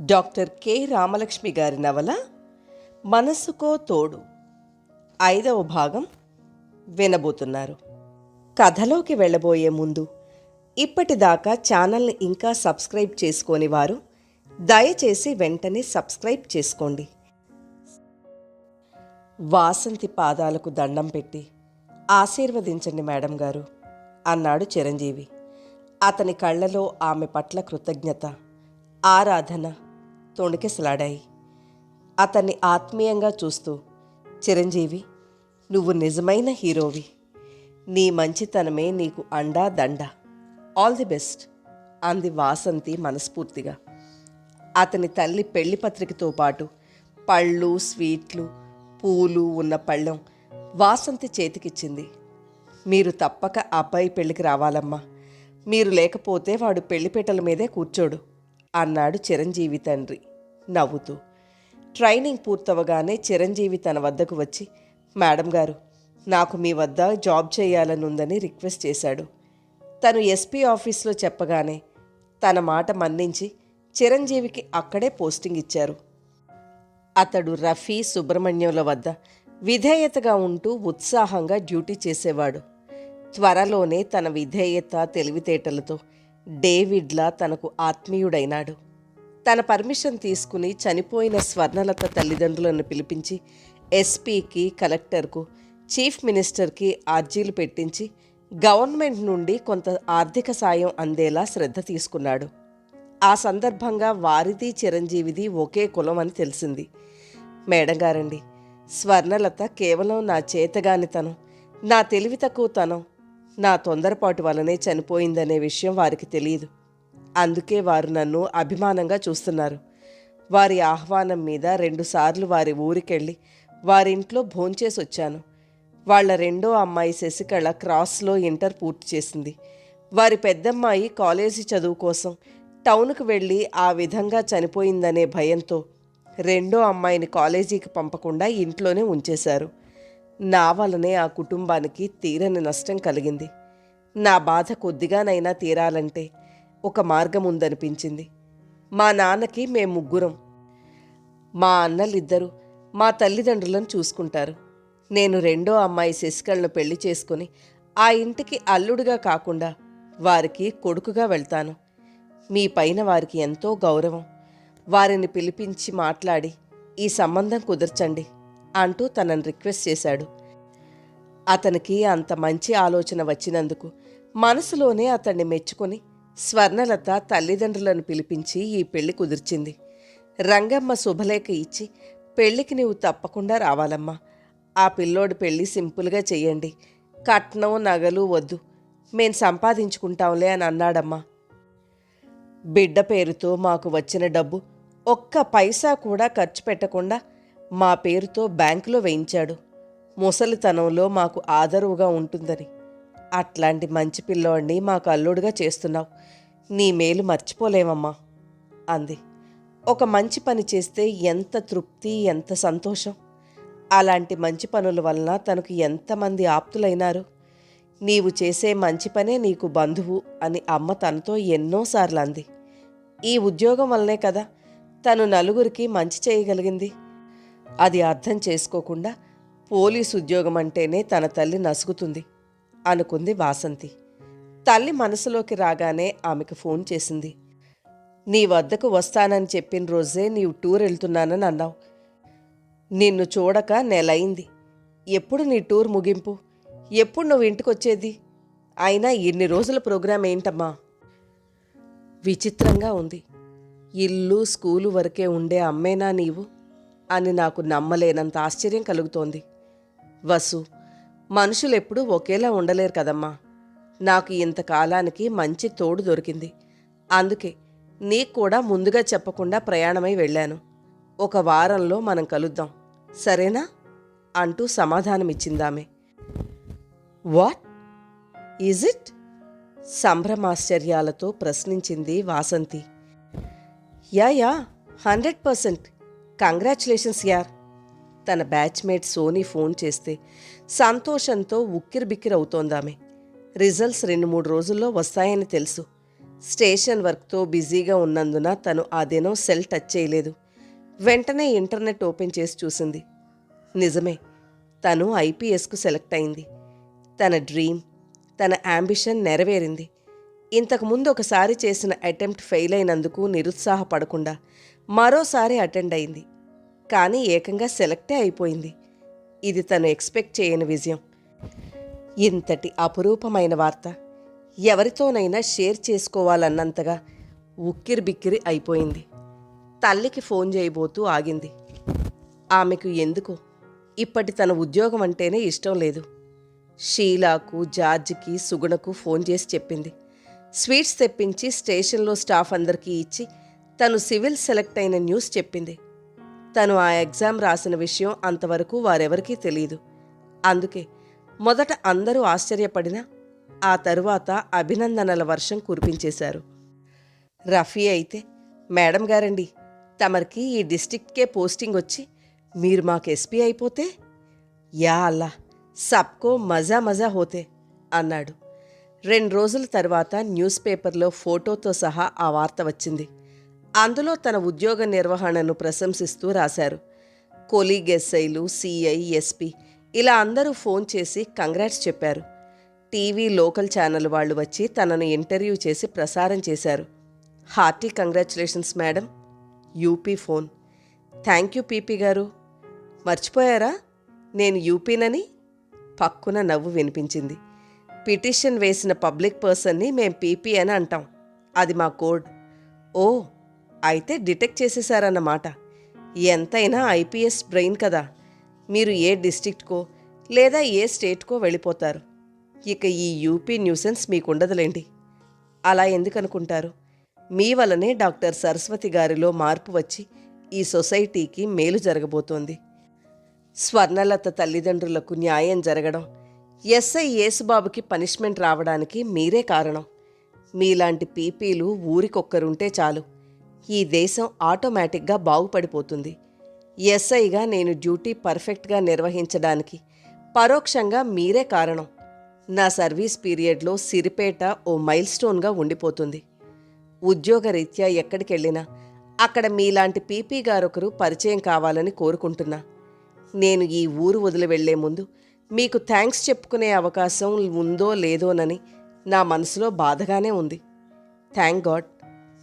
Doctor K Ramalakshmi గారి నవల మనసుకో తోడు 5వ భాగం వినబోతున్నారు. కథలోకి వెళ్ళబోయే ముందు ఇప్పటిదాకా ఛానల్ని ఇంకా సబ్స్క్రైబ్ చేసుకోని వారు దయచేసి వెంటనే సబ్స్క్రైబ్ చేసుకోండి. వాసంతి పాదాలకు దండం పెట్టి ఆశీర్వదించండి మేడం గారు అన్నాడు చిరంజీవి. అతని కళ్ళలో ఆమె పట్ల కృతజ్ఞత, ఆరాధన తొణికిసలాడాయి. అతన్ని ఆత్మీయంగా చూస్తూ, చిరంజీవి, నువ్వు నిజమైన హీరోవి. నీ మంచితనమే నీకు అండా దండ. ఆల్ ది బెస్ట్ అంది వాసంతి మనస్ఫూర్తిగా. అతని తల్లి పెళ్లి పత్రికతో పాటు పళ్ళు, స్వీట్లు, పూలు ఉన్న పళ్ళెం వాసంతి చేతికిచ్చింది. మీరు తప్పక అబ్బాయి పెళ్లికి రావాలమ్మా. మీరు లేకపోతే వాడు పెళ్లిపీటల మీదే కూర్చోడు అన్నాడు చిరంజీవి తండ్రి నవ్వుతూ. ట్రైనింగ్ పూర్తవగానే చిరంజీవి తన వద్దకు వచ్చి, మేడం గారు, నాకు మీ వద్ద జాబ్ చేయాలనుందని రిక్వెస్ట్ చేశాడు. తను ఎస్పీ ఆఫీస్లో చెప్పగానే తన మాట మన్నించి చిరంజీవికి అక్కడే పోస్టింగ్ ఇచ్చారు. అతడు రఫీ, సుబ్రహ్మణ్యంల వద్ద విధేయతగా ఉంటూ ఉత్సాహంగా డ్యూటీ చేసేవాడు. త్వరలోనే తన విధేయత, తెలివితేటలతో డేవిడ్లా తనకు ఆత్మీయుడైనాడు. తన పర్మిషన్ తీసుకుని చనిపోయిన స్వర్ణలత తల్లిదండ్రులను పిలిపించి ఎస్పీకి, కలెక్టర్కు, చీఫ్ మినిస్టర్కి అర్జీలు పెట్టించి గవర్నమెంట్ నుండి కొంత ఆర్థిక సాయం అందేలా శ్రద్ధ తీసుకున్నాడు. ఆ సందర్భంగా వారిది చిరంజీవిది ఒకే కులం అని తెలిసింది. మేడం గారండి, స్వర్ణలత కేవలం నా చేతగానితనం, నా తెలివి తక్కువతనం, నా తొందరపాటు వలనే చనిపోయిందనే విషయం వారికి తెలియదు. అందుకే వారు నన్ను అభిమానంగా చూస్తున్నారు. వారి ఆహ్వానం మీద 2 సార్లు వారి ఊరికెళ్ళి వారింట్లో భోంచేసి వచ్చాను. వాళ్ల రెండో అమ్మాయి శశికళ క్రాస్లో ఇంటర్ పూర్తి చేసింది. వారి పెద్దమ్మాయి కాలేజీ చదువు కోసం టౌన్కు వెళ్ళి ఆ విధంగా చనిపోయిందనే భయంతో రెండో అమ్మాయిని కాలేజీకి పంపకుండా ఇంట్లోనే ఉంచేశారు. నా వలనే ఆ కుటుంబానికి తీరని నష్టం కలిగింది. నా బాధ కొద్దిగానైనా తీరాలంటే ఒక మార్గం ఉందనిపించింది. మా నాన్నకి మేము 3. మా అన్నలిద్దరూ మా తల్లిదండ్రులను చూసుకుంటారు. నేను రెండో అమ్మాయి శశికళను పెళ్లి చేసుకుని ఆ ఇంటికి అల్లుడుగా కాకుండా వారికి కొడుకుగా వెళ్తాను. మీ పైన వారికి ఎంతో గౌరవం. వారిని పిలిపించి మాట్లాడి ఈ సంబంధం కుదర్చండి అంటూ తనని రిక్వెస్ట్ చేశాడు. అతనికి అంత మంచి ఆలోచన వచ్చినందుకు మనసులోనే అతన్ని మెచ్చుకొని స్వర్ణలత తల్లిదండ్రులను పిలిపించి ఈ పెళ్లి కుదిర్చింది. రంగమ్మ శుభలేఖ ఇచ్చి, పెళ్లికి నీవు తప్పకుండా రావాలమ్మా. ఆ పిల్లోడి పెళ్లి సింపుల్గా చెయ్యండి. కట్నం, నగలు వద్దు, మేం సంపాదించుకుంటాంలే అని అన్నాడమ్మా. బిడ్డ పేరుతో మాకు వచ్చిన డబ్బు ఒక్క పైసా కూడా ఖర్చు పెట్టకుండా మా పేరుతో బ్యాంకులో వేయించాడు. ముసలితనంలో మాకు ఆదరువుగా ఉంటుందని. అట్లాంటి మంచి పిల్లోడిని మాకు అల్లుడుగా చేస్తున్నావు. నీ మేలు మర్చిపోలేమమ్మా అంది. ఒక మంచి పని చేస్తే ఎంత తృప్తి, ఎంత సంతోషం. అలాంటి మంచి పనుల వలన తనకు ఎంతమంది ఆప్తులైనారు. నీవు చేసే మంచి పనే నీకు బంధువు అని అమ్మ తనతో ఎన్నోసార్లు అంది. ఈ ఉద్యోగం వల్లనే కదా తను నలుగురికి మంచి చేయగలిగింది. అది అర్థం చేసుకోకుండా పోలీసు ఉద్యోగం అంటేనే తన తల్లి నసుగుతుంది అనుకుంది వాసంతి. తల్లి మనసులోకి రాగానే ఆమెకు ఫోన్ చేసింది. నీ వద్దకు వస్తానని చెప్పిన రోజే నీవు టూర్ వెళ్తున్నానని అన్నావు. నిన్ను చూడక నెలయింది. ఎప్పుడు నీ టూర్ ముగింపు? ఎప్పుడు నువ్వు ఇంటికొచ్చేది? అయినా ఇన్ని రోజుల ప్రోగ్రాం ఏంటమ్మా? విచిత్రంగా ఉంది. ఇల్లు, స్కూలు వరకే ఉండే అమ్మేనా నీవు అని నాకు నమ్మలేనంత ఆశ్చర్యం కలుగుతోంది. వసు, మనుషులెప్పుడూ ఒకేలా ఉండలేరు కదమ్మా. నాకు ఇంతకాలానికి మంచి తోడు దొరికింది. అందుకే నీకు కూడా ముందుగా చెప్పకుండా ప్రయాణమై వెళ్ళాను. 1 వారంలో మనం కలుద్దాం, సరేనా అంటూ సమాధానమిచ్చిందామె. What is it? సంభ్రమాశ్చర్యాలతో ప్రశ్నించింది వాసంతి. యా 100%. కంగ్రాచులేషన్స్ యార్. తన బ్యాచ్మేట్ సోనీ ఫోన్ చేస్తే సంతోషంతో ఉక్కిరిబిక్కిరవుతోందామె. రిజల్ట్స్ 2-3 రోజుల్లో వస్తాయని తెలుసు. స్టేషన్ వర్క్తో బిజీగా ఉన్నందున తను ఆ దినం సెల్ టచ్ చేయలేదు. వెంటనే ఇంటర్నెట్ ఓపెన్ చేసి చూసింది. నిజమే, తను ఐపీఎస్కు సెలెక్ట్ అయింది. తన డ్రీమ్, తన యాంబిషన్ నెరవేరింది. ఇంతకుముందు ఒకసారి చేసిన అటెంప్ట్ ఫెయిల్ అయినందుకు నిరుత్సాహపడకుండా మరోసారి అటెండ్ అయింది. కానీ ఏకంగా సెలెక్టే అయిపోయింది. ఇది తను ఎక్స్పెక్ట్ చేయని విజయం. ఇంతటి అపురూపమైన వార్త ఎవరితోనైనా షేర్ చేసుకోవాలన్నంతగా ఉక్కిరిబిక్కిరి అయిపోయింది. తల్లికి ఫోన్ చేయబోతూ ఆగింది. ఆమెకు ఎందుకో ఇప్పటి తన ఉద్యోగం అంటేనే ఇష్టం లేదు. షీలాకు, జార్జికి, సుగుణకు ఫోన్ చేసి చెప్పింది. స్వీట్స్ తెప్పించి స్టేషన్లో స్టాఫ్ అందరికీ ఇచ్చి తను సివిల్ సెలెక్ట్ అయిన న్యూస్ చెప్పింది. తను ఆ ఎగ్జామ్ రాసిన విషయం అంతవరకు వారెవరికీ తెలియదు. అందుకే మొదట అందరూ ఆశ్చర్యపడినా ఆ తరువాత అభినందనల వర్షం కురిపించేశారు. రఫీ అయితే, మేడం గారండి, తమరికి ఈ డిస్ట్రిక్ట్కే పోస్టింగ్ వచ్చి మీరు మాకు ఎస్పీ అయిపోతే యా అల్లా, సబ్కో మజా మజా హోతే అన్నాడు. 2 రోజుల తర్వాత న్యూస్ పేపర్లో ఫోటోతో సహా ఆ వార్త వచ్చింది. అందులో తన ఉద్యోగ నిర్వహణను ప్రశంసిస్తూ రాశారు. కొలీగ్ ఎస్ఐలు, సిఐ, ఎస్పీ ఇలా అందరూ ఫోన్ చేసి కంగ్రాట్స్ చెప్పారు. టీవీ లోకల్ ఛానల్ వాళ్ళు వచ్చి తనను ఇంటర్వ్యూ చేసి ప్రసారం చేశారు. Hearty congratulations madam. UP phone. Thank you PP గారు. మర్చిపోయారా నేను యూపీనని? పక్కున నవ్వు వినిపించింది. పిటిషన్ వేసిన పబ్లిక్ పర్సన్ని మేం పీపీ అని అంటాం. అది మా కోడ్. ఓ, అయితే డిటెక్ట్ చేసేశారన్నమాట. ఎంతైనా ఐపీఎస్ బ్రెయిన్ కదా. మీరు ఏ డిస్ట్రిక్ట్కో లేదా ఏ స్టేట్కో వెళ్ళిపోతారు. ఇక ఈ యూపీ న్యూసెన్స్ మీకుండదులేండి. అలా ఎందుకనుకుంటారు? మీ వలనే డాక్టర్ సరస్వతి గారిలో మార్పు వచ్చి ఈ సొసైటీకి మేలు జరగబోతోంది. స్వర్ణలత తల్లిదండ్రులకు న్యాయం జరగడం, ఎస్ఐ యేసుబాబుకి పనిష్మెంట్ రావడానికి మీరే కారణం. మీలాంటి పీపీలు ఊరికొక్కరుంటే చాలు, ఈ దేశం ఆటోమేటిక్గా బాగుపడిపోతుంది. ఎస్ఐగా నేను డ్యూటీ పర్ఫెక్ట్గా నిర్వహించడానికి పరోక్షంగా మీరే కారణం. నా సర్వీస్ పీరియడ్లో సిరిపేట ఓ మైల్ స్టోన్గా ఉండిపోతుంది. ఉద్యోగరీత్యా ఎక్కడికెళ్ళినా అక్కడ మీలాంటి పీపీ గారొకరు పరిచయం కావాలని కోరుకుంటున్నా. నేను ఈ ఊరు వదిలి వెళ్లే ముందు మీకు థ్యాంక్స్ చెప్పుకునే అవకాశం ఉందో లేదోనని నా మనసులో బాధగానే ఉంది. థ్యాంక్ గాడ్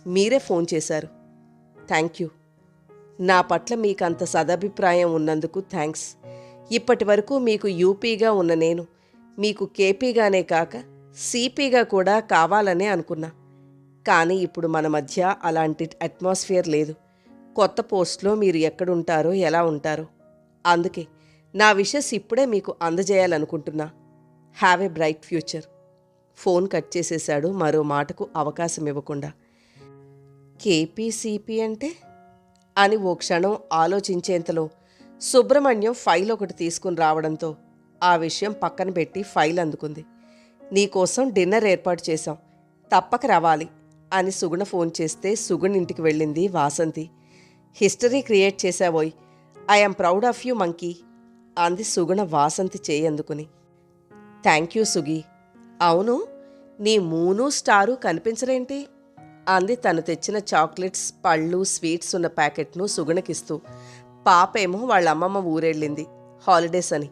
మీరే ఫోన్ చేశారు. Thank you. నా పట్ల మీకంత సదభిప్రాయం ఉన్నందుకు థ్యాంక్స్. ఇప్పటి వరకు మీకు యూపీగా ఉన్న నేను మీకు కేపీగానే కాక సిపిగా కూడా కావాలనే అనుకున్నా. కానీ ఇప్పుడు మన మధ్య అలాంటి అట్మాస్ఫియర్ లేదు. కొత్త పోస్ట్లో మీరు ఎక్కడుంటారో ఎలా ఉంటారో. అందుకే నా విషెస్ ఇప్పుడే మీకు అందజేయాలనుకుంటున్నా. Have a bright future. Phone cut చేసేశాడు మరో మాటకు అవకాశం ఇవ్వకుండా. కేపీసీపీ అంటే అని ఓ క్షణం ఆలోచించేంతలో సుబ్రహ్మణ్యం ఫైల్ ఒకటి తీసుకుని రావడంతో ఆ విషయం పక్కన పెట్టి ఫైల్ అందుకుంది. నీకోసం డిన్నర్ ఏర్పాటు చేశాం, తప్పక రావాలి అని సుగుణ ఫోన్ చేస్తే సుగుణ ఇంటికి వెళ్ళింది వాసంతి. హిస్టరీ క్రియేట్ చేశావోయ్, I'm proud of you monkey అంది సుగుణ వాసంతి చేయందుకుని. Thank you Sugi. అవును, నీ మూను స్టారు కనిపించరేంటి అంది తను తెచ్చిన చాక్లెట్స్, పళ్ళు, స్వీట్స్ ఉన్న ప్యాకెట్ను సుగుణకిస్తూ. పాపేమో వాళ్ళ అమ్మమ్మ ఊరెళ్ళింది హాలిడేస్ అని.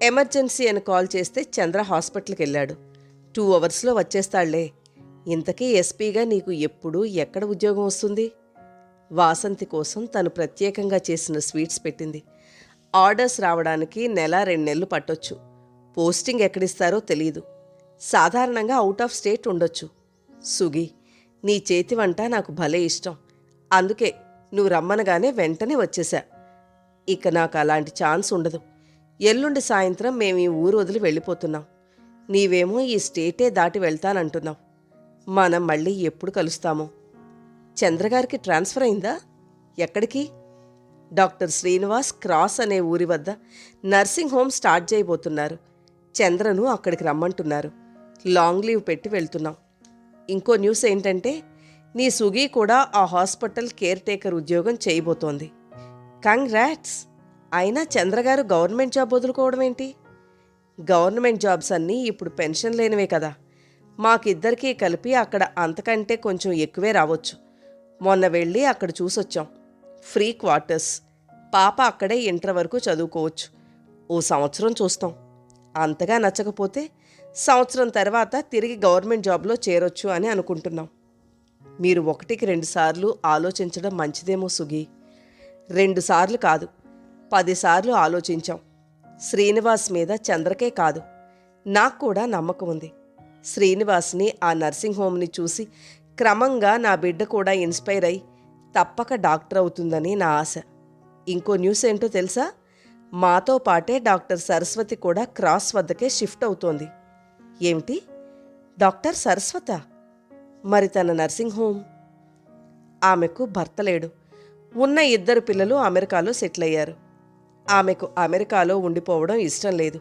ఎమర్జెన్సీ అని కాల్ చేస్తే చంద్ర హాస్పిటల్కి వెళ్ళాడు. 2 అవర్స్లో వచ్చేస్తాళ్లే. ఇంతకీ ఎస్పీగా నీకు ఎప్పుడు ఎక్కడ ఉద్యోగం వస్తుంది? వాసంతి కోసం తను ప్రత్యేకంగా చేసిన స్వీట్స్ పెట్టింది. ఆర్డర్స్ రావడానికి 1-2 నెలలు పట్టొచ్చు. పోస్టింగ్ ఎక్కడిస్తారో తెలీదు. సాధారణంగా అవుట్ ఆఫ్ స్టేట్ ఉండొచ్చు. సుగి, నీ చేతి వంట నాకు భలే ఇష్టం. అందుకే నువ్వు రమ్మనగానే వెంటనే వచ్చేశా. ఇక నాకు అలాంటి ఛాన్స్ ఉండదు. ఎల్లుండి సాయంత్రం మేము ఈ ఊరు వదిలి వెళ్ళిపోతున్నాం. నీవేమో ఈ స్టేటే దాటి వెళ్తానంటున్నావు. మనం మళ్ళీ ఎప్పుడు కలుస్తామో. చంద్రగారికి ట్రాన్స్ఫర్ అయిందా? ఎక్కడికి? డాక్టర్ శ్రీనివాస్ క్రాస్ అనే ఊరి వద్ద నర్సింగ్ హోమ్ స్టార్ట్ చేయబోతున్నారు. చంద్రను అక్కడికి రమ్మంటున్నారు. లాంగ్ లీవ్ పెట్టి వెళ్తున్నాం. ఇంకో న్యూస్ ఏంటంటే నీ సుగి కూడా ఆ హాస్పిటల్ కేర్ టేకర్ ఉద్యోగం చేయబోతోంది. కంగ్రాట్స్. అయినా చంద్రగారు గవర్నమెంట్ జాబ్ వదులుకోవడం ఏంటి? గవర్నమెంట్ జాబ్స్ అన్నీ ఇప్పుడు పెన్షన్ లేనివే కదా. మాకిద్దరికీ కలిపి అక్కడ అంతకంటే కొంచెం ఎక్కువే రావచ్చు. మొన్న వెళ్ళి అక్కడ చూసొచ్చాం. Free quarters. పాప అక్కడే ఇంటర్ వరకు చదువుకోవచ్చు. ఓ సంవత్సరం చూస్తాం. అంతగా నచ్చకపోతే సంవత్సరం తర్వాత తిరిగి గవర్నమెంట్ జాబ్లో చేరొచ్చు అని అనుకుంటున్నాం. మీరు 1-2 సార్లు ఆలోచించడం మంచిదేమో సుగి. 2 సార్లు కాదు, 10 సార్లు ఆలోచించాం. శ్రీనివాస్ మీద చంద్రకే కాదు, నాకు కూడా నమ్మకం ఉంది. శ్రీనివాస్ని ఆ నర్సింగ్ హోమ్ని చూసి క్రమంగా నా బిడ్డ కూడా ఇన్స్పైర్ అయి తప్పక డాక్టర్ అవుతుందని నా ఆశ. ఇంకో న్యూస్ ఏంటో తెలుసా? మాతో పాటే డాక్టర్ సరస్వతి కూడా క్రాస్ వద్దకే షిఫ్ట్ అవుతోంది. ఏమిటి? డాక్టర్ సరస్వత? మరి తన నర్సింగ్ హోమ్? ఆమెకు భర్త లేడు. ఉన్న 2 పిల్లలు అమెరికాలో సెటిల్ అయ్యారు. ఆమెకు అమెరికాలో ఉండిపోవడం ఇష్టం లేదు.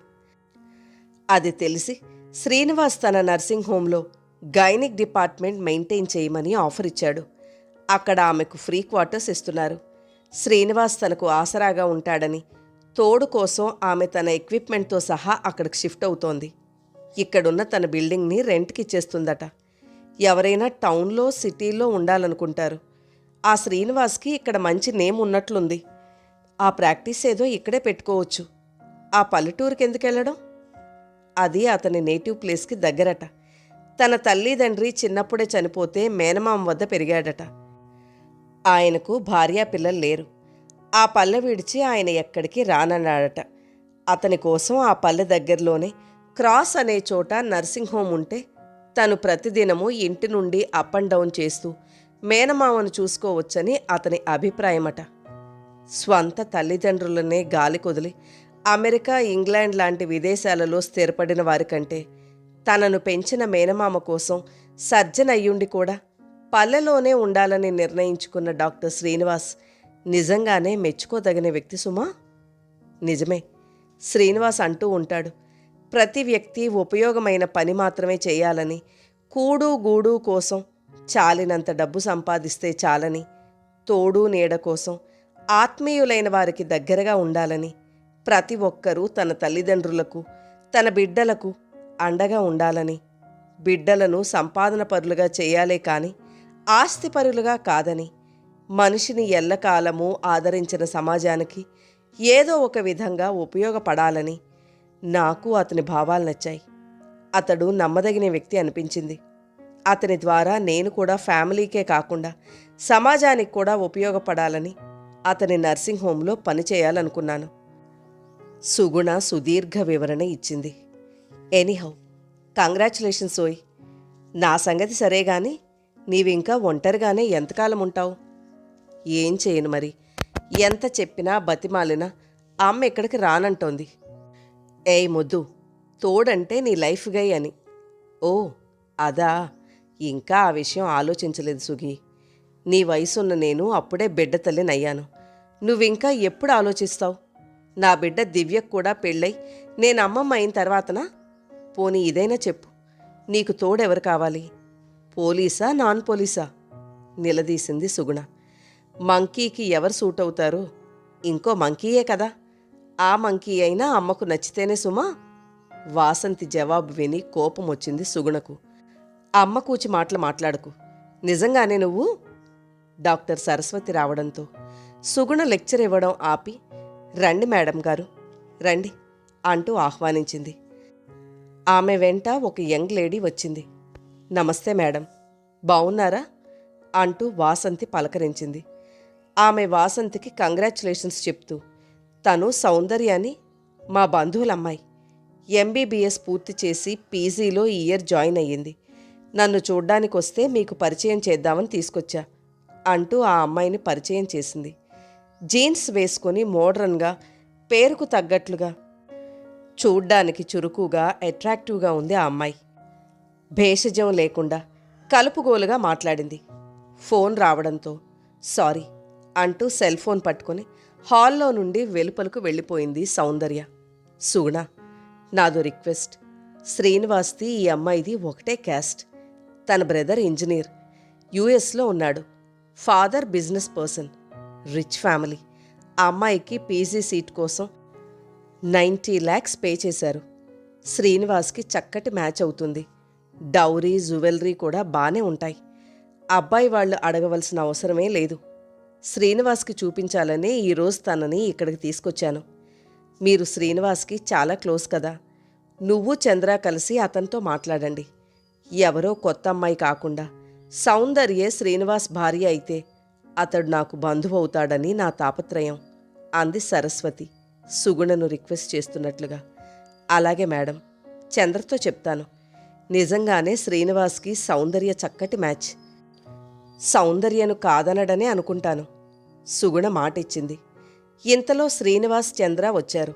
అది తెలిసి శ్రీనివాస్ తన నర్సింగ్ హోంలో గైనిక్ డిపార్ట్మెంట్ మెయింటైన్ చేయమని ఆఫర్ ఇచ్చాడు. అక్కడ ఆమెకు ఫ్రీ క్వార్టర్స్ ఇస్తున్నారు. శ్రీనివాస్ తనకు ఆసరాగా ఉంటాడని తోడు కోసం ఆమె తన ఎక్విప్మెంట్తో సహా అక్కడికి షిఫ్ట్ అవుతోంది. ఇక్కడున్న తన బిల్డింగ్ని రెంట్కి ఇచ్చేస్తుందట. ఎవరైనా టౌన్లో సిటీలో ఉండాలనుకుంటారు. ఆ శ్రీనివాస్కి ఇక్కడ మంచి నేమ్ ఉన్నట్లుంది. ఆ ప్రాక్టీస్ ఏదో ఇక్కడే పెట్టుకోవచ్చు. ఆ పల్లెటూరుకి ఎందుకు వెళ్ళడం? అది అతని నేటివ్ ప్లేస్కి దగ్గరట. తన తల్లిదండ్రి చిన్నప్పుడే చనిపోతే మేనమామ వద్ద పెరిగాడట. ఆయనకు భార్యా పిల్లలు లేరు. ఆ పల్లె విడిచి ఆయన ఎక్కడికి రానన్నాడట. అతని కోసం ఆ పల్లె దగ్గరలోనే క్రాస్ అనే చోట నర్సింగ్ హోమ్ ఉంటే తను ప్రతిదినము ఇంటి నుండి అప్ అండ్ డౌన్ చేస్తూ మేనమామను చూసుకోవచ్చని అతని అభిప్రాయమట. స్వంత తల్లిదండ్రులనే గాలి కొదిలి అమెరికా, ఇంగ్లాండ్ లాంటి విదేశాలలో స్థిరపడిన వారికంటే తనను పెంచిన మేనమామ కోసం సర్జన్ అయ్యుండి కూడా పల్లెలోనే ఉండాలని నిర్ణయించుకున్న డాక్టర్ శ్రీనివాస్ నిజంగానే మెచ్చుకోదగిన వ్యక్తి సుమా. నిజమే, శ్రీనివాస్ అంటూ ఉంటాడు, ప్రతి వ్యక్తి ఉపయోగమైన పని మాత్రమే చేయాలని, కూడు గూడు కోసం చాలినంత డబ్బు సంపాదిస్తే చాలని, తోడు నీడ కోసం ఆత్మీయులైన వారికి దగ్గరగా ఉండాలని, ప్రతి ఒక్కరూ తన తల్లిదండ్రులకు, తన బిడ్డలకు అండగా ఉండాలని, బిడ్డలను సంపాదన పరులుగా చేయాలే కానీ ఆస్తిపరులుగా కాదని, మనిషిని ఎల్లకాలము ఆదరించిన సమాజానికి ఏదో ఒక విధంగా ఉపయోగపడాలని నాకు అతని భావాలు నచ్చాయి. అతడు నమ్మదగిన వ్యక్తి అనిపించింది. అతని ద్వారా నేను కూడా ఫ్యామిలీకే కాకుండా సమాజానికి కూడా ఉపయోగపడాలని అతని నర్సింగ్ హోంలో పనిచేయాలనుకున్నాను. సుగుణ సుదీర్ఘ వివరణ ఇచ్చింది. ఎనీహౌ, కంగ్రాచులేషన్స్ ఓయ్. నా సంగతి సరే గాని నీవింకా ఒంటరిగానే ఎంతకాలం ఉంటావు? ఏం చేయను మరి. ఎంత చెప్పినా బతిమాలినా అమ్మ ఇక్కడికి రానంటోంది. ఏయ్ మొద్దు, తోడంటే నీ లైఫ్ గై అని. ఓ అదా, ఇంకా ఆ విషయం ఆలోచించలేదు సుగి. నీ వయసున్న నేను అప్పుడే బిడ్డ తల్లినయ్యాను. నువ్వింకా ఎప్పుడు ఆలోచిస్తావు? నా బిడ్డ దివ్యకు కూడా పెళ్ళై నేను అమ్మమ్మ అయిన తర్వాతనా? పోనీ ఇదైనా చెప్పు, నీకు తోడెవరు కావాలి? పోలీసా, నాన్ పోలీసా? నిలదీసింది సుగుణ. మంకీకి ఎవరు సూట్ అవుతారు? ఇంకో మంకీయే కదా. ఆ మంకీ అయినా అమ్మకు నచ్చితేనే సుమా. వాసంతి జవాబు విని కోపం వచ్చింది సుగుణకు. అమ్మ కూచి మాటలు మాట్లాడకు. నిజంగానే నువ్వు? డాక్టర్ సరస్వతి రావడంతో సుగుణ లెక్చర్ ఇవ్వడం ఆపి, రండి మేడం గారు, రండి అంటూ ఆహ్వానించింది. ఆమె వెంట ఒక యంగ్ లేడీ వచ్చింది. నమస్తే మేడం, బావున్నారా అంటూ వాసంతి పలకరించింది. ఆమె వాసంతికి కంగ్రాచులేషన్స్ చెప్తూ, తను సౌందర్య అని మా బంధువులమ్మాయి. ఎంబీబీఎస్ పూర్తి చేసి పీజీలో ఈ ఇయర్ జాయిన్ అయ్యింది. నన్ను చూడ్డానికొస్తే మీకు పరిచయం చేద్దామని తీసుకొచ్చా అంటూ ఆ అమ్మాయిని పరిచయం చేసింది. జీన్స్ వేసుకొని మోడ్రన్గా, పేరుకు తగ్గట్లుగా, చూడ్డానికి చురుకుగా, అట్రాక్టివ్గా ఉంది ఆ అమ్మాయి. భేషజం లేకుండా కలుపుగోలుగా మాట్లాడింది. ఫోన్ రావడంతో సారీ అంటూ సెల్ ఫోన్ పట్టుకొని హాల్లో నుండి వెలుపలకు వెళ్ళిపోయింది సౌందర్య. సుగుణ, నాదో రిక్వెస్ట్. శ్రీనివాస్ది ఈ అమ్మాయిది ఒకటే క్యాస్ట్. తన బ్రదర్ ఇంజనీర్, యుఎస్లో ఉన్నాడు. Father business person, rich family. ఆ అమ్మాయికి పీజీ సీట్ కోసం 90 lakhs పే చేశారు. శ్రీనివాస్కి చక్కటి మ్యాచ్ అవుతుంది. డౌరీ జ్యువెలరీ కూడా బానే ఉంటాయి. అబ్బాయి వాళ్ళు అడగవలసిన అవసరమే లేదు. శ్రీనివాస్కి చూపించాలనే ఈరోజు తనని ఇక్కడికి తీసుకొచ్చాను. మీరు శ్రీనివాస్కి చాలా క్లోజ్ కదా. నువ్వు చంద్ర కలిసి అతనితో మాట్లాడండి. ఎవరో కొత్త అమ్మాయి కాకుండా సౌందర్యే శ్రీనివాస్ భార్య అయితే అతడు నాకు బంధువు అవుతాడని నా తాపత్రయం అంది సరస్వతి సుగుణను రిక్వెస్ట్ చేస్తున్నట్లుగా. అలాగే మేడం, చంద్రతో చెప్తాను. నిజంగానే శ్రీనివాస్కి సౌందర్య చక్కటి మ్యాచ్. సౌందర్యను కాదనడనే అనుకుంటాను. సుగుణ మాటిచ్చింది. ఇంతలో శ్రీనివాస్ చంద్ర వచ్చారు.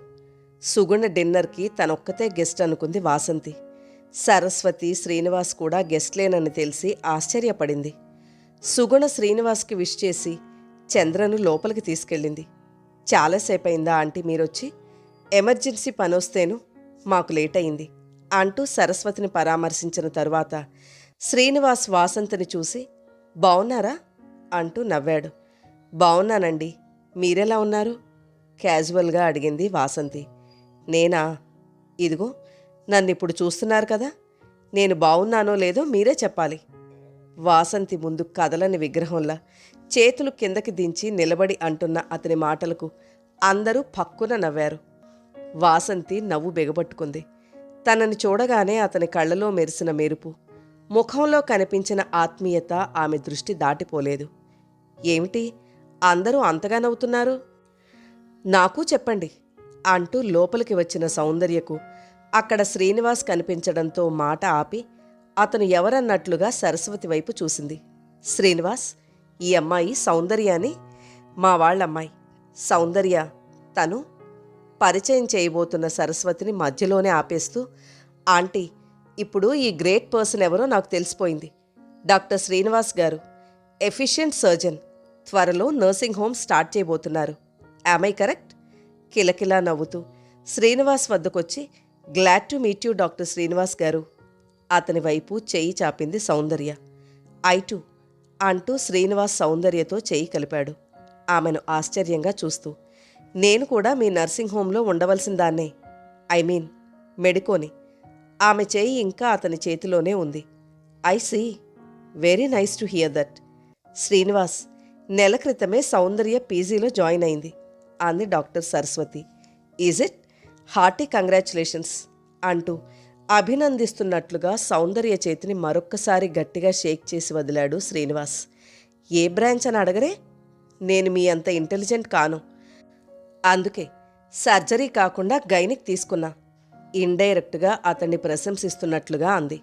సుగుణ డిన్నర్కి తనొక్కతే గెస్ట్ అనుకుంది వాసంతి. సరస్వతి శ్రీనివాస్ కూడా గెస్ట్లేనని తెలిసి ఆశ్చర్యపడింది. సుగుణ శ్రీనివాస్కి విష్ చేసి చంద్రను లోపలికి తీసుకెళ్ళింది. చాలాసేపయిందా ఆంటీ మీరొచ్చి? ఎమర్జెన్సీ పనొస్తేను, మాకు లేట్ అయింది అంటూ సరస్వతిని పరామర్శించిన తరువాత శ్రీనివాస్ వాసంతిని చూసి బావున్నారా అంటూ నవ్వాడు. బావున్నానండి, మీరెలా ఉన్నారు? క్యాజువల్గా అడిగింది వాసంతి. నేనా? ఇదిగో నన్నిప్పుడు చూస్తున్నారు కదా, నేను బావున్నానో లేదో మీరే చెప్పాలి. వాసంతి ముందు కదలని విగ్రహంలా చేతులు కిందకి దించి నిలబడి అంటున్న అతని మాటలకు అందరూ పక్కున నవ్వారు. వాసంతి నవ్వు బిగబట్టుకుంది. తనని చూడగానే అతని కళ్ళలో మెరిసిన మెరుపు, ముఖంలో కనిపించిన ఆత్మీయత ఆమె దృష్టి దాటిపోలేదు. ఏమిటి అందరూ అంతగా నవ్వుతున్నారు? నాకూ చెప్పండి అంటూ లోపలికి వచ్చిన సౌందర్యకు అక్కడ శ్రీనివాస్ కనిపించడంతో మాట ఆపి అతను ఎవరన్నట్లుగా సరస్వతి వైపు చూసింది. శ్రీనివాస్, ఈ అమ్మాయి సౌందర్య అని మా వాళ్ళమ్మాయి. సౌందర్య తను పరిచయం చేయబోతున్న సరస్వతిని మధ్యలోనే ఆపేస్తూ, ఆంటీ, ఇప్పుడు ఈ గ్రేట్ పర్సన్ ఎవరో నాకు తెలిసిపోయింది. Doctor Srinivas garu, efficient surgeon. త్వరలో నర్సింగ్ హోమ్ స్టార్ట్ చేయబోతున్నారు. Am I correct? కిలకిలా నవ్వుతూ శ్రీనివాస్ వద్దకొచ్చి, glad to meet you doctor Srinivas garu. అతని వైపు చెయ్యి చాపింది సౌందర్య. ఐ టు అంటూ శ్రీనివాస్ సౌందర్యతో చెయ్యి కలిపాడు, ఆమెను ఆశ్చర్యంగా చూస్తూ. నేను కూడా మీ నర్సింగ్ హోంలో ఉండవలసిందాన్నే, ఐ మీన్ మెడికోని. ఆమె చెయ్యి ఇంకా అతని చేతిలోనే ఉంది. I see, very nice to hear that. Srinivas, నెల క్రితమే సౌందర్య పీజీలో జాయిన్ అయింది అంది doctor Saraswati. Is it? Hearty congratulations అంటూ అభినందిస్తున్నట్లుగా సౌందర్య చేతిని మరొక్కసారి గట్టిగా షేక్ చేసి వదిలాడు శ్రీనివాస్. ఏ బ్రాంచ్ అని అడగరే? నేను మీ అంత ఇంటెలిజెంట్ కాను. అందుకే సర్జరీ కాకుండా గైనిక్ తీసుకున్నా. ఇండైరెక్ట్గా అతన్ని ప్రశంసిస్తున్నట్లుగా అంది.